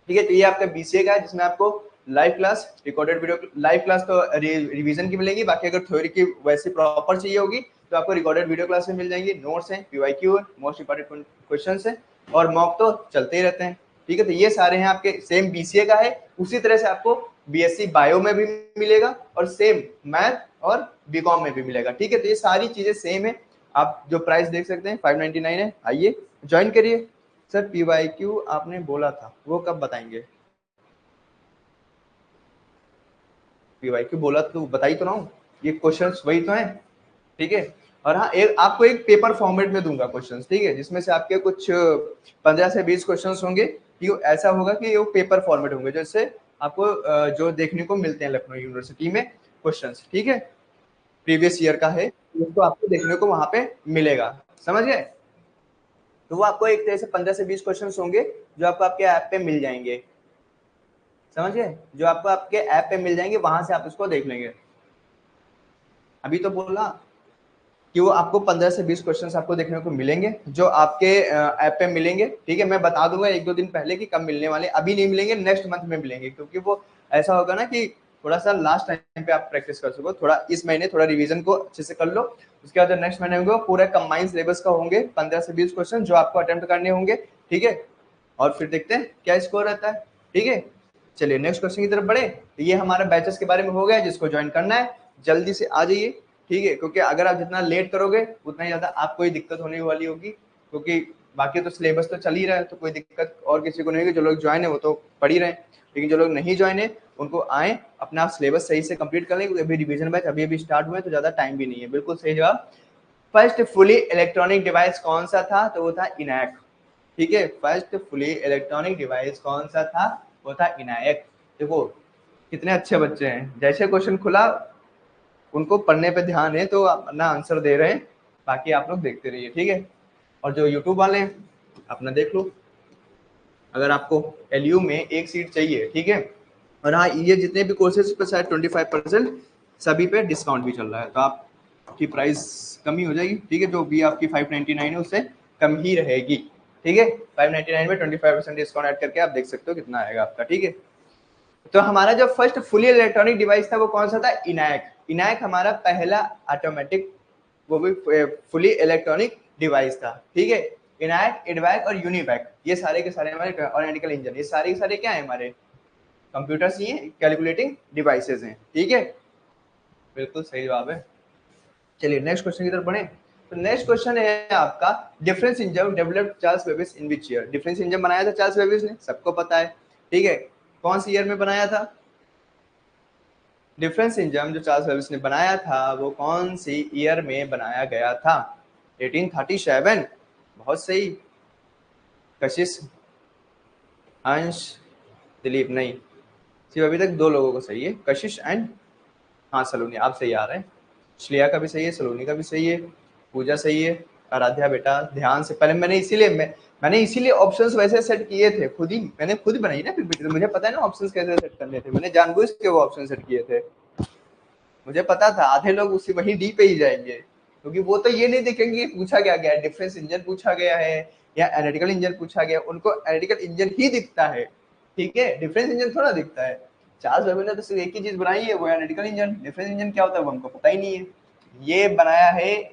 ठीक है, तो ये आपका बीसीए का है, जिसमें आपको live class, recorded video, live class तो रिवीजन की मिलेगी, बाकी अगर थ्योरी की वैसे प्रॉपर चाहिए होगी तो आपको रिकॉर्डेड वीडियो क्लास में मिल जाएंगी, नोट्स हैं, पीवाईक्यू है, मोस्ट इंपॉर्टेंट क्वेश्चन है, और मॉक तो चलते ही रहते हैं। ठीक है, तो ये सारे हैं आपके, सेम बीसीए का है, उसी तरह से आपको बीएससी बायो में भी मिलेगा, और सेम मैथ और बीकॉम में भी मिलेगा। ठीक है, तो ये सारी चीजें सेम है। आप जो प्राइस देख सकते हैं 599 है, आइए ज्वाइन करिए। सर पीवाईक्यू आपने बोला था, वो कब बताएंगे? पीवाईक्यू बोला तो बताई तो रहा हूँ, ये क्वेश्चंस वही तो हैं। ठीक है, और हाँ, एक आपको एक पेपर फॉर्मेट में दूंगा क्वेश्चंस, ठीक है, जिसमें से आपके कुछ 15 से 20 क्वेश्चंस होंगे। ठीक है, ऐसा होगा कि वो पेपर फॉर्मेट होंगे, जैसे आपको जो देखने को मिलते हैं लखनऊ यूनिवर्सिटी में क्वेश्चंस। ठीक है, प्रीवियस ईयर का है, उसको आपको देखने को वहां पे मिलेगा। समझ गए? तो वो आपको एक तरह से 15 से 20 क्वेश्चन होंगे जो आपको आपके ऐप पे मिल जाएंगे। समझ गए? जो आपको आपके ऐप पे मिल जाएंगे, वहां से आप उसको देख लेंगे। अभी तो बोला कि वो आपको 15 से 20 क्वेश्चंस आपको देखने को मिलेंगे, जो आपके ऐप पे मिलेंगे। ठीक है, मैं बता दूंगा 1-2 दिन पहले कि कब मिलने वाले, अभी नहीं मिलेंगे, नेक्स्ट मंथ में मिलेंगे, क्योंकि वो ऐसा होगा ना कि थोड़ा सा लास्ट टाइम पे आप प्रैक्टिस कर सको, थोड़ा इस महीने थोड़ा रिवीजन को अच्छे से कर लो, उसके बाद जो नेक्स्ट महीने होंगे पूरा कंबाइंड सिलेबस का होंगे, 15 से 20 क्वेश्चन जो आपको अटेम्प्ट करने होंगे। ठीक है, और फिर देखते हैं क्या स्कोर रहता है। ठीक है, चलिए नेक्स्ट क्वेश्चन की तरफ बढ़े। तो ये हमारा बैचेस के बारे में हो गया, जिसको ज्वाइन करना है जल्दी से आ जाइए। ठीक है, क्योंकि अगर आप जितना लेट करोगे उतना ही ज्यादा आपको ही दिक्कत होने वाली होगी, क्योंकि बाकी तो सिलेबस तो चल ही रहा है, तो कोई दिक्कत और किसी को नहीं होगी। जो लोग ज्वाइन है वो तो पढ़ ही रहे हैं, लेकिन जो लोग नहीं ज्वाइन है उनको आए, अपना सिलेबस सही से कंप्लीट कर लें, क्योंकि अभी रिवीजन बैच अभी अभी स्टार्ट हुए हैं, तो ज्यादा टाइम भी नहीं है। बिल्कुल सही जवाब। फर्स्ट फुली इलेक्ट्रॉनिक डिवाइस कौन सा था? तो वो था इनैक। ठीक है, फर्स्ट फुली इलेक्ट्रॉनिक डिवाइस कौन सा था? वो था इनैक। देखो कितने अच्छे बच्चे हैं, जैसे क्वेश्चन खुला उनको पढ़ने पे ध्यान है तो अपना आंसर दे रहे हैं, बाकी आप लोग देखते रहिए। ठीक है, और जो यूट्यूब वाले हैं अपना देख लो, अगर आपको एलयू में एक सीट चाहिए, ठीक है, और हाँ, ये जितने भी कोर्सेज पे शायद 25% सभी पे डिस्काउंट भी चल रहा है, तो आपकी प्राइस कमी हो जाएगी। ठीक है, जो भी आपकी 599 है उससे कम ही रहेगी। ठीक है, 599 में 25% डिस्काउंट ऐड करके आप देख सकते हो कितना आएगा आपका। ठीक है, तो हमारा जो फर्स्ट फुली इलेक्ट्रॉनिक डिवाइस था वो कौन सा था? इनैक। इनैक हमारा पहला ऑटोमेटिक, वो भी फुली इलेक्ट्रॉनिक डिवाइस था, ठीक है। इनैक, इडवैक और यूनिवैक, ये सारे के सारे हमारे एनालिटिकल इंजन, ये सारे के सारे क्या है हमारे कंप्यूटर्स, ही हैं, कैलकुलेटिंग डिवाइसेस हैं, ठीक है। बिल्कुल सही जवाब है। चलिए नेक्स्ट क्वेश्चन की तरफ बढ़े। तो नेक्स्ट क्वेश्चन है आपका, difference engine developed Charles Babbage in which year. Difference engine बनाया था चार्ल्स बेबेज ने, सबको पता है, ठीक है। कौन सी ईयर में बनाया था डिफरेंस इंजन जो चार्ल्स बेबेज ने बनाया था, वो कौन सी ईयर में बनाया गया था? 1837, बहुत सही। कशिश, अंश, दिलीप नहीं, सिर्फ अभी तक दो लोगों को सही है, कशिश एंड हाँ सलोनी, आप सही आ रहे हैं। श्रेया का भी सही है, सलोनी का भी सही है, पूजा सही है। आराध्या बेटा ध्यान से, पहले मैंने इसीलिए ऑप्शंस वैसे सेट किए थे, मैंने खुद बनाई ना पीपीटी, तो मुझे पता है ना ऑप्शंस कैसे सेट करने थे, मैंने जानबूझ के वो ऑप्शन सेट किए थे। मुझे पता था आधे लोग उसी वही डी पे ही जाएंगे, क्योंकि वो तो ये नहीं देखेंगे पूछा क्या गया, डिफरेंस इंजन पूछा गया है या एनालिटिकल इंजन पूछा गया, उनको एनालिटिकल इंजन ही दिखता है, ठीक है, डिफरेंस इंजन थोड़ा दिखता है। चार्ल्स बेबेज ने तो सिर्फ एक ही चीज बनाई है, वो एनालिटिकल इंजन। डिफरेंस इंजन क्या होता है वो हमको पता ही नहीं है। ये बनाया है,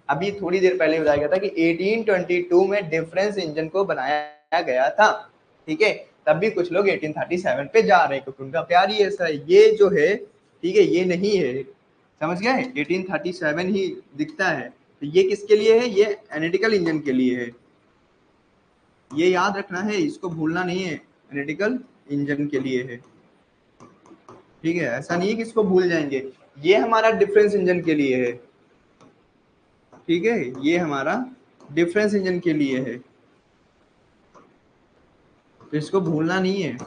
अभी थोड़ी देर पहले बताया गया था कि 1822 में डिफरेंस इंजन को बनाया गया था, ठीक है। तब भी कुछ लोग 1837 पे जा रहे हैं, क्योंकि उनका प्यार ही ऐसा है। ये जो है, ठीक है, ये नहीं है, समझ गए, 1837 ही दिखता है। तो ये किसके लिए है? ये एनालिटिकल इंजन के लिए है, ये याद रखना है, इसको भूलना नहीं है, एनालिटिकल इंजन के लिए है, ठीक है। ऐसा नहीं है कि इसको भूल जाएंगे, ये हमारा डिफरेंस इंजन के लिए है, ठीक है, ये हमारा डिफरेंस इंजन के लिए है, तो इसको भूलना नहीं है।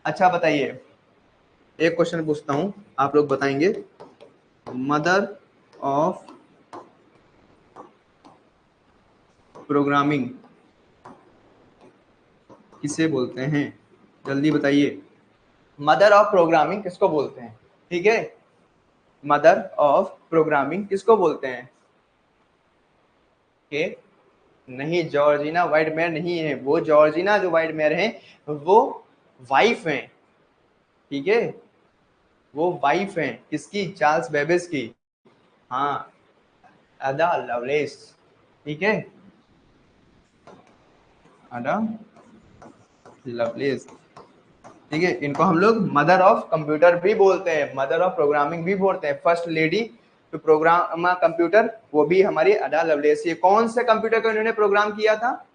अच्छा बताइए, एक क्वेश्चन पूछता हूं, आप लोग बताएंगे, मदर ऑफ प्रोग्रामिंग किसे बोलते हैं? जल्दी बताइए, मदर ऑफ प्रोग्रामिंग किसको बोलते हैं? ठीक है, मदर ऑफ प्रोग्रामिंग किसको बोलते हैं? के नहीं, जॉर्जिना वाइटमेयर नहीं है, वो जॉर्जिना जो वाइटमेयर है वो वाइफ है, ठीक है, वो वाइफ है किसकी? चार्ल्स बेबेज की, हाँ, अदा लवलेस, ठीक है, अदा लवलेस, ठीक है। इनको हम लोग मदर ऑफ कंप्यूटर भी बोलते हैं, मदर ऑफ प्रोग्रामिंग भी बोलते हैं, first lady to program computer, वो भी हमारी अदा लवलेस। ये कौन से कंप्यूटर को इन्होंने प्रोग्राम किया था,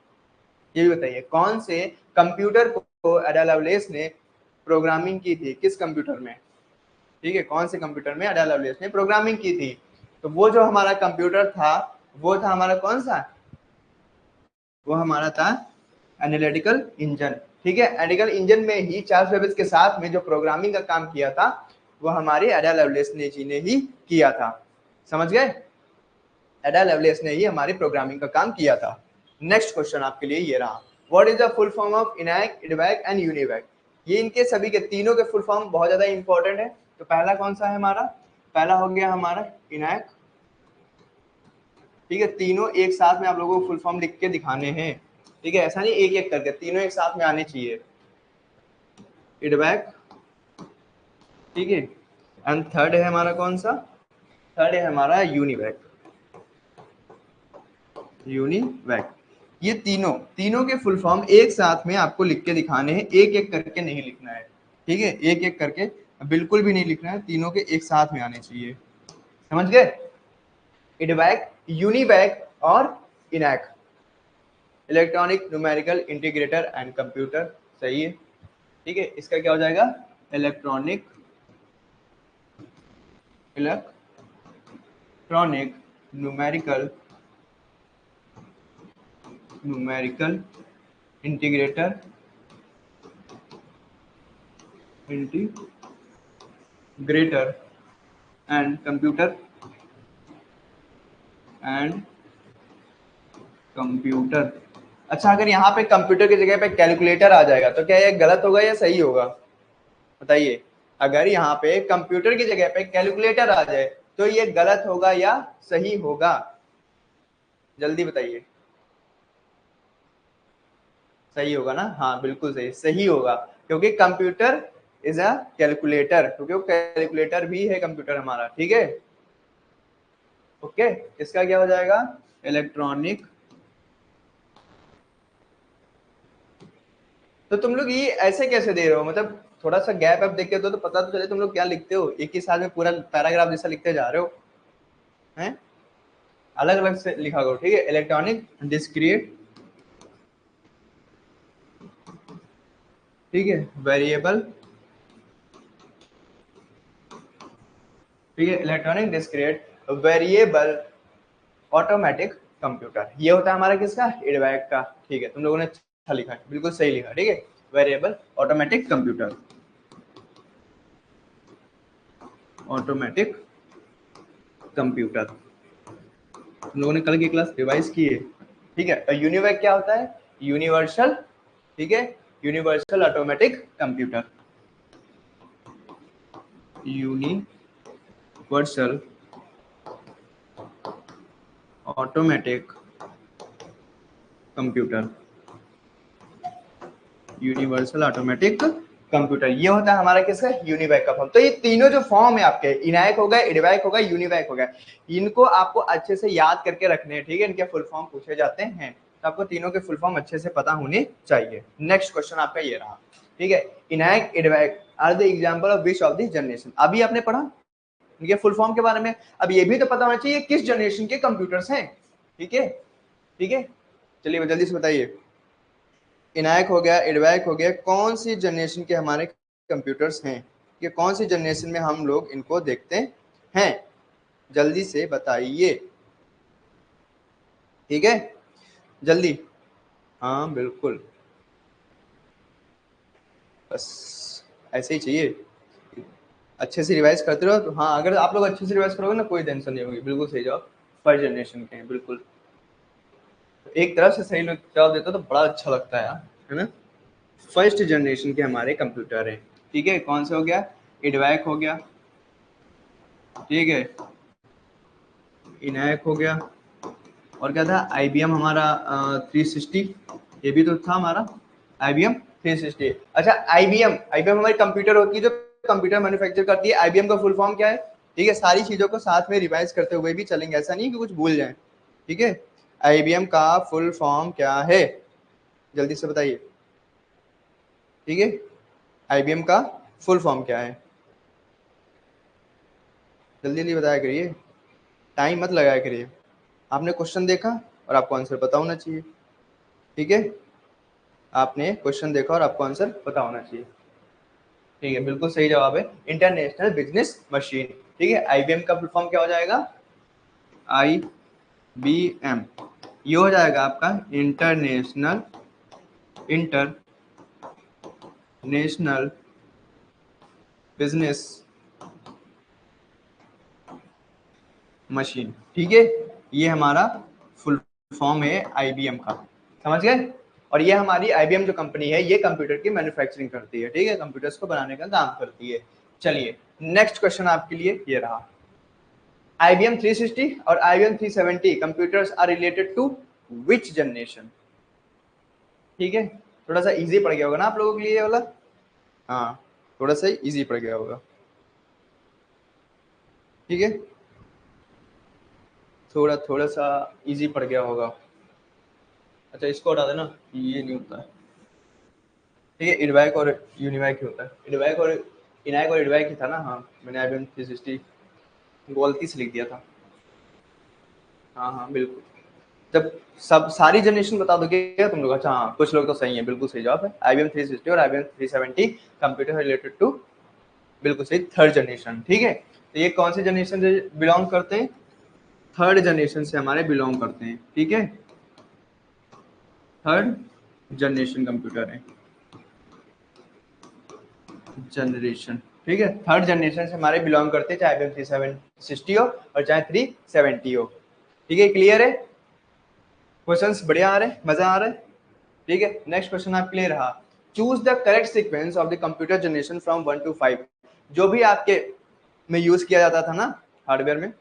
ये भी बताइए, कौन से कंप्यूटर को अडा लवलेस ने प्रोग्रामिंग की थी, किस कंप्यूटर में, ठीक है, कौन से कंप्यूटर में अडा लवलेस ने प्रोग्रामिंग की थी? तो वो जो हमारा कंप्यूटर था, वो था हमारा कौन सा? वो हमारा था एनालिटिकल इंजन, ठीक है। एनालिटिकल इंजन में ही चार्ल्स बेबेज के साथ में जो प्रोग्रामिंग का काम किया था, वो हमारे अडा लवलेस ने जी ने ही किया था, समझ गए, अडा लवलेस ने ही हमारी प्रोग्रामिंग का काम किया था। नेक्स्ट क्वेश्चन आपके लिए ये रहा, what is the full form of ENIAC, इडवैक and UNIVAC? ये इनके सभी के तीनों के फुल फॉर्म बहुत ज्यादा इंपॉर्टेंट है। तो पहला कौन सा है हमारा? पहला हो गया हमारा इनैक, ठीक है, तीनों एक साथ में आप लोगों को फुल फॉर्म लिख के दिखाने हैं, ठीक है, ऐसा नहीं एक एक करके, तीनों एक साथ में आने चाहिए। इडवैक, ठीक है, एंड थर्ड है हमारा कौन सा? थर्ड है हमारा यूनिवैक, यूनिवैक। ये तीनों तीनों के फुल फॉर्म एक साथ में आपको लिख के दिखाने हैं, एक एक करके नहीं लिखना है, ठीक है, एक एक करके बिल्कुल भी नहीं लिखना है, तीनों के एक साथ में आने चाहिए, समझ गए। इडवैक, यूनिवैक और ENIAC, electronic numerical integrator and computer, सही है, ठीक है। इसका क्या हो जाएगा? Electronic numerical integrator and computer. अच्छा, अगर यहाँ पे कंप्यूटर की जगह पे कैलकुलेटर आ जाएगा तो क्या ये गलत होगा या सही होगा? बताइए, अगर यहाँ पे कंप्यूटर की जगह पे कैलकुलेटर आ जाए तो ये गलत होगा या सही होगा? जल्दी बताइए, सही होगा ना? हाँ बिल्कुल सही, सही होगा, क्योंकि कंप्यूटर इज अ कैलकुलेटर, क्योंकि वो कैलकुलेटर भी है कंप्यूटर हमारा, ठीक है। ओके, इसका क्या हो जाएगा? इलेक्ट्रॉनिक तो तुम लोग ये ऐसे कैसे दे रहे हो, मतलब थोड़ा सा गैप अब देख के तो पता तो चले तुम लोग क्या लिखते हो, एक ही साल में पूरा पैराग्राफ जैसा लिखते जा रहे हो हैं, अलग अलग से लिखा करो, ठीक है। इलेक्ट्रॉनिक डिस्क्रीट, ठीक है, वेरिएबल, ठीक है, electronic discrete variable automatic computer, ये होता है हमारा किसका, एडवाइक का, ठीक है। तुम लोगों ने अच्छा लिखा है, बिल्कुल सही लिखा, ठीक है। Variable automatic computer, automatic computer, तुम लोगों ने कल की क्लास रिवाइज की है, ठीक है। और यूनिवैक क्या होता है, यूनिवर्सल, ठीक है, universal automatic computer, universal automatic computer, universal automatic computer, ये होता है हमारा किसका, यूनिवैक का फॉर्म। तो ये तीनों जो फॉर्म है आपके, इनैक होगा, एडवैक होगा, यूनिवैक होगा, इनको आपको अच्छे से याद करके रखने हैं, ठीक है। इनके फुल फॉर्म पूछे जाते हैं, तो आपको तीनों के फुल फॉर्म अच्छे से पता होने चाहिए। नेक्स्ट क्वेश्चन आपका ये रहा, ठीक है। ENIAC, EDVAC are the example of which of the generation, अभी आपने पढ़ा इनके फुल फॉर्म के बारे में। अब ये भी तो पता होना चाहिए किस जनरेशन के कंप्यूटर्स हैं, ठीक है, ठीक है। चलिए जल्दी से बताइए, इनैक हो गया, एडवैक हो गया, कौन सी जनरेशन के हमारे कंप्यूटर्स हैं, ये कौन सी जनरेशन में हम लोग इनको देखते हैं, जल्दी से बताइए, ठीक है, जल्दी। हाँ बिल्कुल, बस ऐसे ही चाहिए, अच्छे से रिवाइज करते रहो। तो हाँ, अगर आप लोग अच्छे से रिवाइज करोगे ना, कोई टेंशन नहीं होगी, बिल्कुल सही जवाब फर्स्ट जनरेशन के हैं, बिल्कुल। एक तरफ से सही लोग जवाब देते हो तो बड़ा अच्छा लगता है यार, है ना। फर्स्ट जनरेशन के हमारे कंप्यूटर हैं, ठीक है। कौन से हो गया, एडवैक हो गया, ठीक है, इनैक हो गया, और क्या था, आईबीएम हमारा 360, ये भी तो था हमारा आईबीएम 360। अच्छा, आईबीएम आईबीएम हमारी कंप्यूटर होती है जो कंप्यूटर मैन्युफैक्चर करती है। आईबीएम का फुल फॉर्म क्या है, ठीक है। सारी चीजों को साथ में रिवाइज करते हुए भी चलेंगे, ऐसा नहीं कि कुछ भूल जाए, ठीक है। आईबीएम का फुल फॉर्म क्या है, जल्दी से बताइए, ठीक है। आईबीएम का फुल फॉर्म क्या है, जल्दी जल्दी बताया करिए, टाइम मत लगाया करिए। आपने क्वेश्चन देखा और आपको आंसर पता होना चाहिए, ठीक है। आपने क्वेश्चन देखा और आपको आंसर पता होना चाहिए, ठीक है, बिल्कुल सही जवाब है, इंटरनेशनल बिजनेस मशीन, ठीक है। आईबीएम का फुल फॉर्म क्या हो जाएगा, आईबीएम, ये हो जाएगा आपका इंटरनेशनल बिजनेस मशीन, ठीक है। ये हमारा फुल फॉर्म है आईबीएम का, समझ गए। और ये हमारी आईबीएम जो कंपनी है, ये कंप्यूटर की मैन्युफैक्चरिंग करती है, ठीक है, कंप्यूटर्स को बनाने का काम करती है। चलिए नेक्स्ट क्वेश्चन आपके लिए ये रहा, IBM 360 और IBM 370 computers are related to which generation, ठीक है। थोड़ा सा इजी पड़ गया होगा ना आप लोगों के लिए ये वाला, हाँ थोड़ा सा इजी पड़ गया होगा, ठीक है, थोड़ा थोड़ा सा इजी पड़ गया होगा। अच्छा इसको हटा देना, ये नहीं होता है, ठीक है। इडवैक और यूनिवैक ही होता है, इडवैक और इनैक और इडवैक ही था ना, हाँ मैंने IBM 360 गलती से लिख दिया था, हाँ हाँ बिल्कुल। जब सब सारी जनरेशन बता दोगे क्या तुम लोग, अच्छा हाँ कुछ लोग तो सही है, बिल्कुल सही जवाब है, IBM 360 और IBM 370 कंप्यूटर रिलेटेड टू, बिल्कुल सही, थर्ड जनरेशन, ठीक है। तो ये कौन से जनरेशन से बिलोंग करते हैं, थर्ड जनरेशन से हमारे बिलोंग करते हैं, ठीक है, थर्ड जनरेशन कंप्यूटर है, जनरेशन, ठीक है, थर्ड जनरेशन से हमारे बिलोंग करते हैं, चाहे IBM 360 हो और चाहे 370 हो, ठीक है। क्लियर है, क्वेश्चंस बढ़िया आ रहे हैं, मजा आ रहा है, ठीक है। नेक्स्ट क्वेश्चन आपके लिए रहा, choose the correct sequence of the computer generation from 1 to 5, जो भी आपके में यूज किया जाता था ना हार्डवेयर में,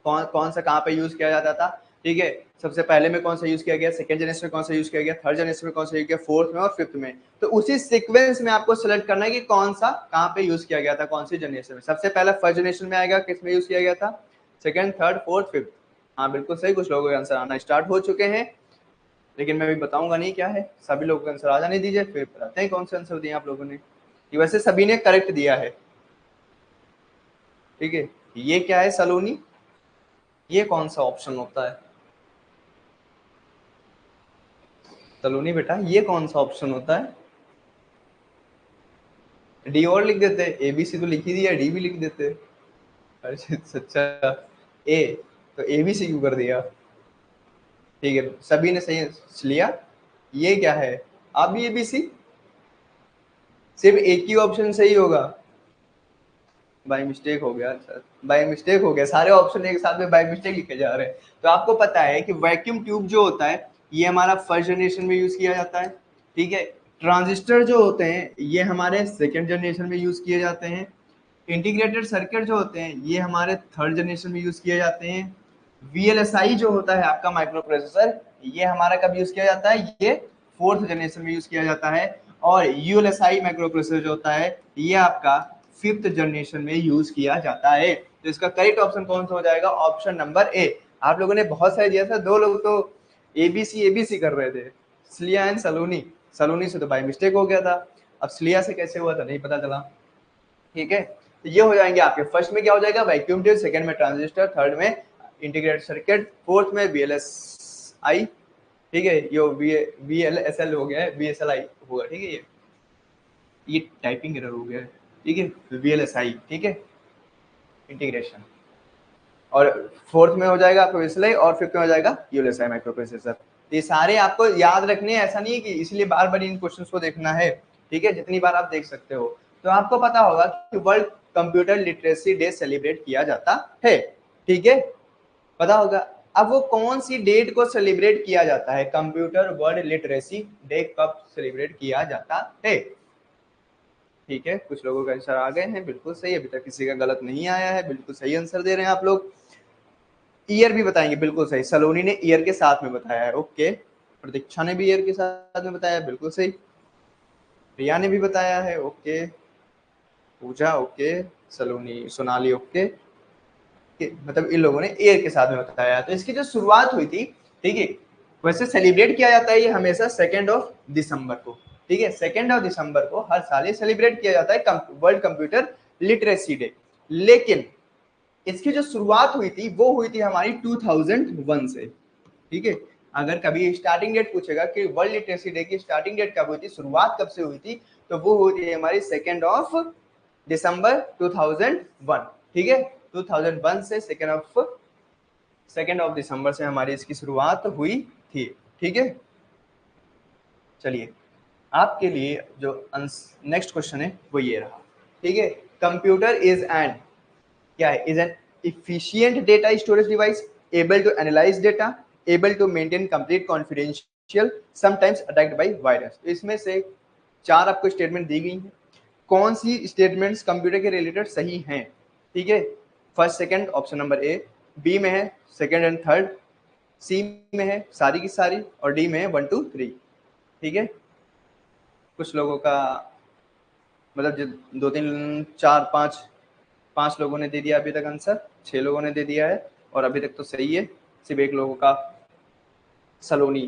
कौन कौन सा कहाँ पे यूज किया जाता था, ठीक है। सबसे पहले में कौन सा यूज किया गया, सेकंड जनरेशन में कौन सा यूज किया गया, थर्ड जनरेशन में कौन सा यूज किया, फोर्थ में और फिफ्थ में, तो उसी सीक्वेंस में आपको सेलेक्ट करना है कि कौन सा कहाँ पे यूज किया गया था, कौन सी जनरेशन में। सबसे पहले फर्स्ट जनरेशन में आएगा, किस में यूज किया गया था, सेकंड, थर्ड, फोर्थ, फिफ्थ, हाँ बिल्कुल सही। कुछ लोगों के आंसर आना स्टार्ट हो चुके हैं, लेकिन मैं अभी बताऊंगा नहीं क्या है, सभी लोगों का आंसर आ जाने दीजिए, फिर बताते हैं कौन से आंसर दिए आप लोगों ने। कि वैसे सभी ने करेक्ट दिया है, ठीक है। ये क्या है सलोनी, ये कौन सा ऑप्शन होता है सलोनी बेटा, ये कौन सा ऑप्शन होता है? डी और लिख देते, एबीसी तो लिख ही दिया, डी भी लिख देते। अरे सच्चा, ए, तो एबीसी क्यों कर दिया? ठीक है, सभी ने सही लिया। ये क्या है, आप भी एबीसी, सिर्फ एक ही ऑप्शन सही होगा। बाय मिस्टेक हो गया सर, बाय मिस्टेक हो गया, सारे ऑप्शन एक साथ में बाय मिस्टेक लिखे जा रहे हैं। तो आपको पता है कि वैक्यूम ट्यूब जो होता है ये हमारा फर्स्ट जनरेशन में यूज किया जाता है, ठीक है। ट्रांजिस्टर जो होते हैं ये हमारे सेकेंड जनरेशन में यूज किए जाते हैं। इंटीग्रेटेड सर्किट जो होते हैं ये हमारे थर्ड जनरेशन में यूज किए जाते हैं। VLSI जो होता है आपका माइक्रो प्रोसेसर, ये हमारा कब यूज किया जाता है, ये फोर्थ जनरेशन में यूज किया जाता है। और ULSI माइक्रो प्रोसेसर जो होता है ये आपका फिफ्थ जनरेशन में यूज किया जाता है। तो इसका करेक्ट ऑप्शन कौन सा हो जाएगा, ऑप्शन नंबर ए। आप लोगों ने बहुत सारे दिया था, दो लोग तो एबीसी एबीसी कर रहे थे, स्लिया एंड सलोनी। सलोनी से तो बाय मिस्टेक हो गया था, अब स्लिया से कैसे हुआ था नहीं पता चला, ठीक है। तो ये हो जाएंगे आपके, फर्स्ट में क्या हो जाएगा वैक्यूम ट्यूब, सेकंड में ट्रांजिस्टर, थर्ड में इंटीग्रेटेड सर्किट, फोर्थ में VLSI, ठीक है। ये VLSL हो गया है, VSLI होगा, ठीक है। ये टाइपिंग एरर हो गया है, ठीक है। VLSI, ठीक है, इंटीग्रेशन। और फोर्थ में हो जाएगा आपको VLSI, और फिफ्थ में हो जाएगा ULSI माइक्रो प्रोसेसर। ये सारे आपको याद रखने हैं, ऐसा नहीं है कि इसलिए बार बार इन क्वेश्चंस को देखना है, ठीक है, जितनी बार आप देख सकते हो। तो आपको पता होगा कि world computer literacy day celebrate किया जाता है, ठीक है, पता होगा। अब वो कौन सी डेट को सेलिब्रेट किया जाता है, कंप्यूटर वर्ल्ड लिटरेसी डे कब सेलिब्रेट किया जाता है, ठीक है। कुछ लोगों का आंसर आ गए हैं, बिल्कुल सही, अभी तक किसी का गलत नहीं आया है, बिल्कुल सही आंसर दे रहे हैं आप लोग। ईयर भी बताएंगे, बिल्कुल सही, सलोनी ने ईयर के साथ में बताया है, ओके। प्रतीक्षा ने भी ईयर के साथ में बताया, बिल्कुल सही। प्रिया ने भी बताया है, ओके। पूजा ओके, सलोनी सोनाली ओके, मतलब इन लोगों ने ईयर के साथ में बताया। तो इसकी जो शुरुआत हुई थी, ठीक है, वैसे सेलिब्रेट किया जाता है ये हमेशा 2 दिसंबर को, ठीक है। 2 दिसंबर को हर साल ये सेलिब्रेट किया जाता है वर्ल्ड कंप्यूटर लिटरेसी डे। लेकिन इसकी जो शुरुआत हुई थी वो हुई थी हमारी 2001 से, ठीक है। अगर कभी स्टार्टिंग डेट पूछेगा कि वर्ल्ड लिटरेसी डे की स्टार्टिंग डेट कब हुई थी, शुरुआत कब से हुई थी, तो वो हुई थी हमारी 2 दिसंबर 2001, ठीक है। 2001 से 2 दिसंबर से हमारी इसकी शुरुआत हुई थी, ठीक है। चलिए, आपके लिए जो नेक्स्ट क्वेश्चन है वो ये रहा, ठीक है। कंप्यूटर इज एन, क्या है, is an efficient data storage device, able to analyze data, able to maintain complete confidential, sometimes attacked by virus। तो इसमें से 4 आपको स्टेटमेंट दी गई हैं, कौन सी स्टेटमेंट्स कंप्यूटर के रिलेटेड सही हैं, ठीक है। First second option number A, B में है सेकंड एंड थर्ड, सी में है सारी की सारी, और डी में है 1 2 3, ठीक है। कुछ लोगों का मतलब जो 2 3 4 5 5 लोगों ने दे दिया अभी तक आंसर, 6 लोगों ने दे दिया है, और अभी तक तो सही है सिर्फ 1 लोगों का, सलोनी,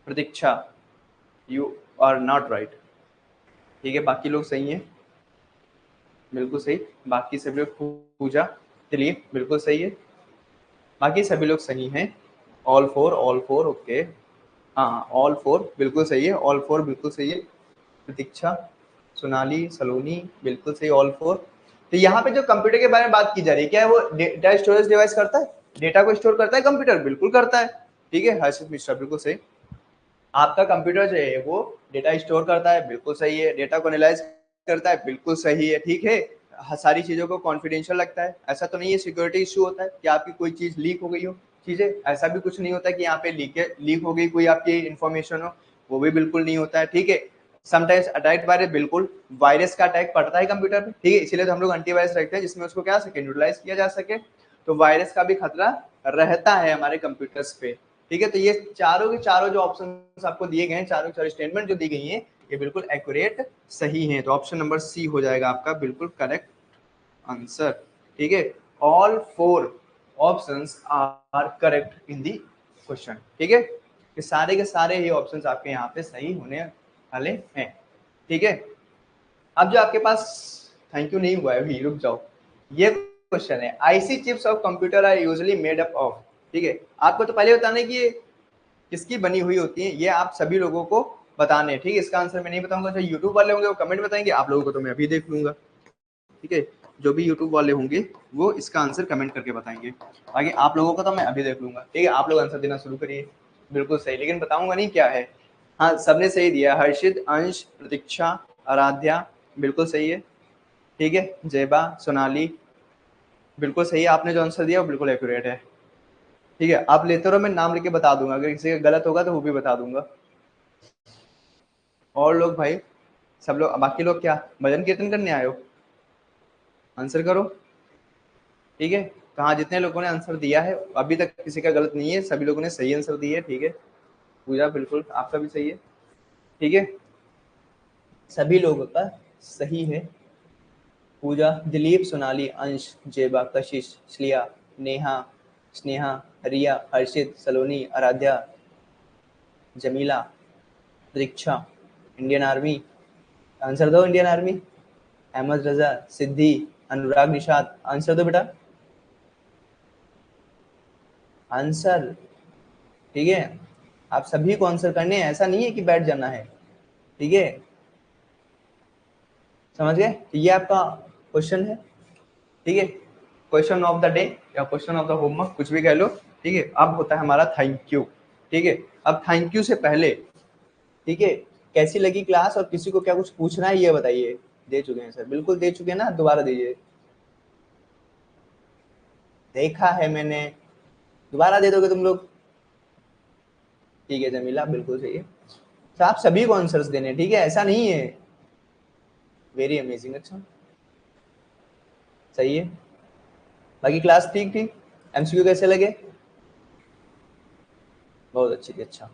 प्रतीक्षा, यू आर नॉट राइट, ठीक है। बाकी लोग सही हैं, बिल्कुल सही, बाकी सभी लोग, पूजा, चलिए बिल्कुल सही है, बाकी सभी लोग सही हैं, ऑल फोर ओके, हाँ ऑल फोर बिल्कुल सही है, ऑल फोर बिल्कुल सही है। प्रतीक्षा, सोनाली, सलोनी बिल्कुल सही, ऑल फोर। तो यहाँ पे जो कंप्यूटर के बारे में बात की जा रही है, क्या है वो डेटा स्टोरेज डिवाइस करता है, डेटा को स्टोर करता है कंप्यूटर, बिल्कुल करता है, ठीक है। हर्षित मिश्रा बिल्कुल सही। आपका कंप्यूटर जो है वो डेटा स्टोर करता है, बिल्कुल सही है। डेटा को एनालाइज करता है, बिल्कुल सही है, ठीक है। सारी चीजों को कॉन्फिडेंशियल रखता है, ऐसा तो नहीं है सिक्योरिटी इशू होता है कि आपकी कोई चीज लीक हो गई हो, चीजें, ऐसा भी कुछ नहीं होता है कि यहाँ पे लीक हो गई कोई आपकी इन्फॉर्मेशन हो, वो भी बिल्कुल नहीं होता है, ठीक है। समटाइम्स अटैक वायरस, बिल्कुल वायरस का अटैक पड़ता है कंप्यूटर पे, ठीक है, इसीलिए तो हम लोग एंटीवायरस रखते हैं जिसमें उसको क्या सके न्यूट्रलाइज किया जा सके। तो वायरस का भी खतरा रहता है हमारे कंप्यूटर्स पे, ठीक है। तो ये चारों के चारों जो ऑप्शन आपको दिए गए हैं, चारों चारों स्टेटमेंट जो दी गई हैं, ये बिल्कुल एक्यूरेट सही है। तो ऑप्शन नंबर सी हो जाएगा आपका बिल्कुल करेक्ट आंसर, ठीक है। All 4 options are correct in the question, ठीक है। कि सारे के सारे ये ऑप्शंस आपके यहाँ पे सही होने वाले हैं। ठीक है, अब जो आपके पास थैंक यू नहीं हुआ है अभी, रुक जाओ, ये क्वेश्चन है, IC chips of computer are usually made up of. ठीक है, आपको तो पहले बताना है कि ये किसकी बनी हुई होती है, ये आप सभी लोगों को बताने। ठीक है, इसका आंसर मैं नहीं बताऊंगा, जो यूट्यूब वाले होंगे वो कमेंट बताएंगे, आप लोगों को तो मैं अभी देख लूंगा। ठीक है, जो भी यूट्यूब वाले होंगे वो इसका आंसर कमेंट करके बताएंगे, बाकी आप लोगों को तो मैं अभी देख लूंगा। ठीक है, आप लोग आंसर देना शुरू करिए। बिल्कुल सही, लेकिन बताऊंगा नहीं क्या है। हाँ, सबने सही दिया, हर्षित, अंश, प्रतीक्षा, आराध्या, बिल्कुल सही है। ठीक है, जेबा, सोनाली, बिल्कुल सही है, आपने जो आंसर दिया वो बिल्कुल एक्यूरेट है। ठीक है, आप लेते रहो, मैं नाम लेके बता दूंगा, अगर किसी का गलत होगा तो वो भी बता दूंगा। और लोग भाई, सब लोग, बाकी लोग क्या भजन कीर्तन करने आए हो? आंसर करो। ठीक है, कहाँ जितने लोगों ने आंसर दिया है अभी तक किसी का गलत नहीं है, सभी लोगों ने सही आंसर दिया है। ठीक है, पूजा बिल्कुल आपका भी सही है। ठीक है, सभी लोगों का सही है। पूजा, दिलीप, सोनाली, अंश, जेबा, कशिश, श्लिया, नेहा, स्नेहा, रिया, हर्षित, सलोनी, आराध्या, जमीला, दीक्षा, इंडियन आर्मी, आंसर दो इंडियन आर्मी, अहमद रजा, सिद्धि, अनुराग, निषाद, आंसर दो बेटा, आंसर। ठीक है, आप सभी को आंसर करने हैं, ऐसा नहीं है कि बैठ जाना है। ठीक है, समझ गए? ये आपका क्वेश्चन है। ठीक है, क्वेश्चन ऑफ द डे या क्वेश्चन ऑफ द होमवर्क, कुछ भी कह लो। ठीक है, अब होता है हमारा थैंक यू। ठीक है, अब थैंक यू से पहले, ठीक है, कैसी लगी क्लास और किसी को क्या कुछ पूछना है ये बताइए। दे चुके हैं सर, बिल्कुल दे चुके हैं ना, दोबारा दीजिए। देखा है मैंने, दोबारा दे दोगे तुम लोग? ठीक है जमीला, बिल्कुल सही है। तो आप सभी को आंसर्स देने, ठीक है, ऐसा नहीं है। वेरी अमेजिंग, अच्छा सही है। बाकी क्लास ठीक थी? एमसीक्यू कैसे लगे? बहुत अच्छी थी, अच्छा।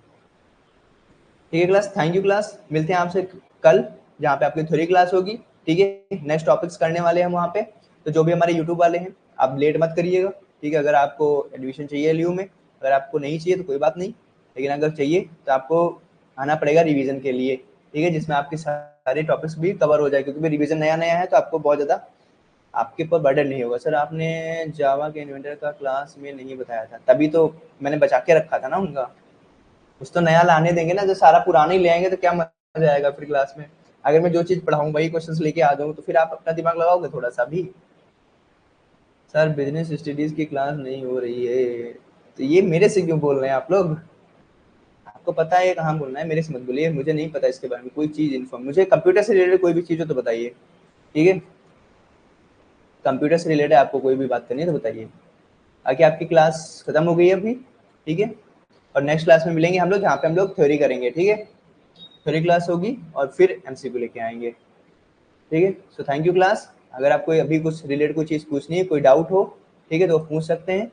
ठीक है क्लास, थैंक यू क्लास, मिलते हैं आपसे कल, जहाँ पे आपकी थ्योरी क्लास होगी। ठीक है, नेक्स्ट टॉपिक्स करने वाले हैं वहाँ पे। तो जो भी हमारे यूट्यूब वाले हैं, आप लेट मत करिएगा। ठीक है, अगर आपको एडमिशन चाहिए LU में, अगर आपको नहीं चाहिए तो कोई बात नहीं, लेकिन अगर चाहिए तो आपको आना पड़ेगा रिवीजन के लिए। ठीक है, जिसमें आपके सारे टॉपिक्स भी कवर हो जाए, क्योंकि रिवीजन नया नया है तो आपको बहुत ज़्यादा आपके ऊपर बर्डन नहीं होगा। सर आपने जावा के इन्वेंटर का क्लास में नहीं बताया था, तभी तो मैंने बचा के रखा था ना उनका। कुछ तो नया लाने देंगे ना, जो सारा पुराना ही ले आएंगे तो क्या मजा आएगा फिर क्लास में। अगर मैं जो चीज पढ़ाऊँ वही क्वेश्चंस लेके आ जाऊँ तो फिर आप अपना दिमाग लगाओगे थोड़ा सा भी। सर बिजनेस स्टडीज की क्लास नहीं हो रही है, तो ये मेरे से क्यों बोल रहे हैं आप लोग? आपको पता है कहाँ बोलना है, मेरे से मत बोलिए, मुझे नहीं पता इसके बारे में कोई चीज इन्फॉर्म। मुझे कंप्यूटर से रिलेटेड कोई भी चीज हो तो बताइए। ठीक है, कंप्यूटर से रिलेटेड आपको कोई भी बात करनी है तो बताइए। आगे आपकी क्लास खत्म हो गई है अभी। ठीक है, और नेक्स्ट क्लास में मिलेंगे हम लोग, जहाँ पे हम लोग थ्योरी करेंगे। ठीक है, थ्योरी क्लास होगी और फिर MCQ लेके आएंगे। ठीक है, सो थैंक यू क्लास। अगर आपको अभी कुछ रिलेटेड कोई चीज़ पूछनी है, कोई डाउट हो, ठीक है, तो पूछ सकते हैं।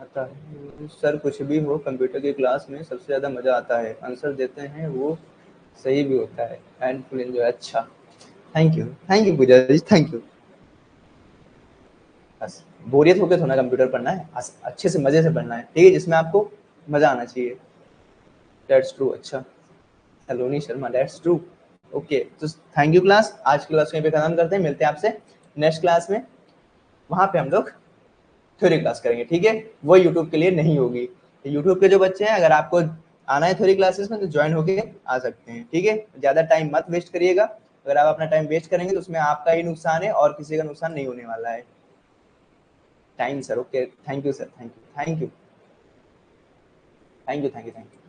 आता है सर, कुछ भी हो, कंप्यूटर की क्लास में सबसे ज़्यादा मज़ा आता है, आंसर देते हैं वो सही भी होता है एंड फुल एंजॉय। अच्छा, thank you Pooja ji, thank you. बस बोरियत होकर थोड़ा कंप्यूटर पढ़ना है, अच्छे से मज़े से पढ़ना है। ठीक है, जिसमें आपको मज़ा आना चाहिए। दैट्स ट्रू, अच्छा, सलोनी शर्मा, दैट्स ट्रू। ओके, तो थैंक यू क्लास, आज की क्लास यहीं पे खत्म करते हैं, मिलते हैं आपसे नेक्स्ट क्लास में। वहां पे हम लोग थ्योरी क्लास करेंगे। ठीक है, वो यूट्यूब के लिए नहीं होगी। यूट्यूब के जो बच्चे हैं, अगर आपको आना है थ्योरी क्लासेस में तो ज्वाइन होके आ सकते हैं। ठीक है, ज्यादा टाइम मत वेस्ट करिएगा, अगर आप अपना टाइम वेस्ट करेंगे तो उसमें आपका ही नुकसान है और किसी का नुकसान नहीं होने वाला है। Time sir, okay, thank you sir, thank you, thank you, thank you, thank you, thank you.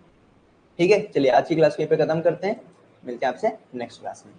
ठीक है, चलिए आज की क्लास को यहीं पे खत्म करते हैं, मिलते हैं आपसे नेक्स्ट क्लास में।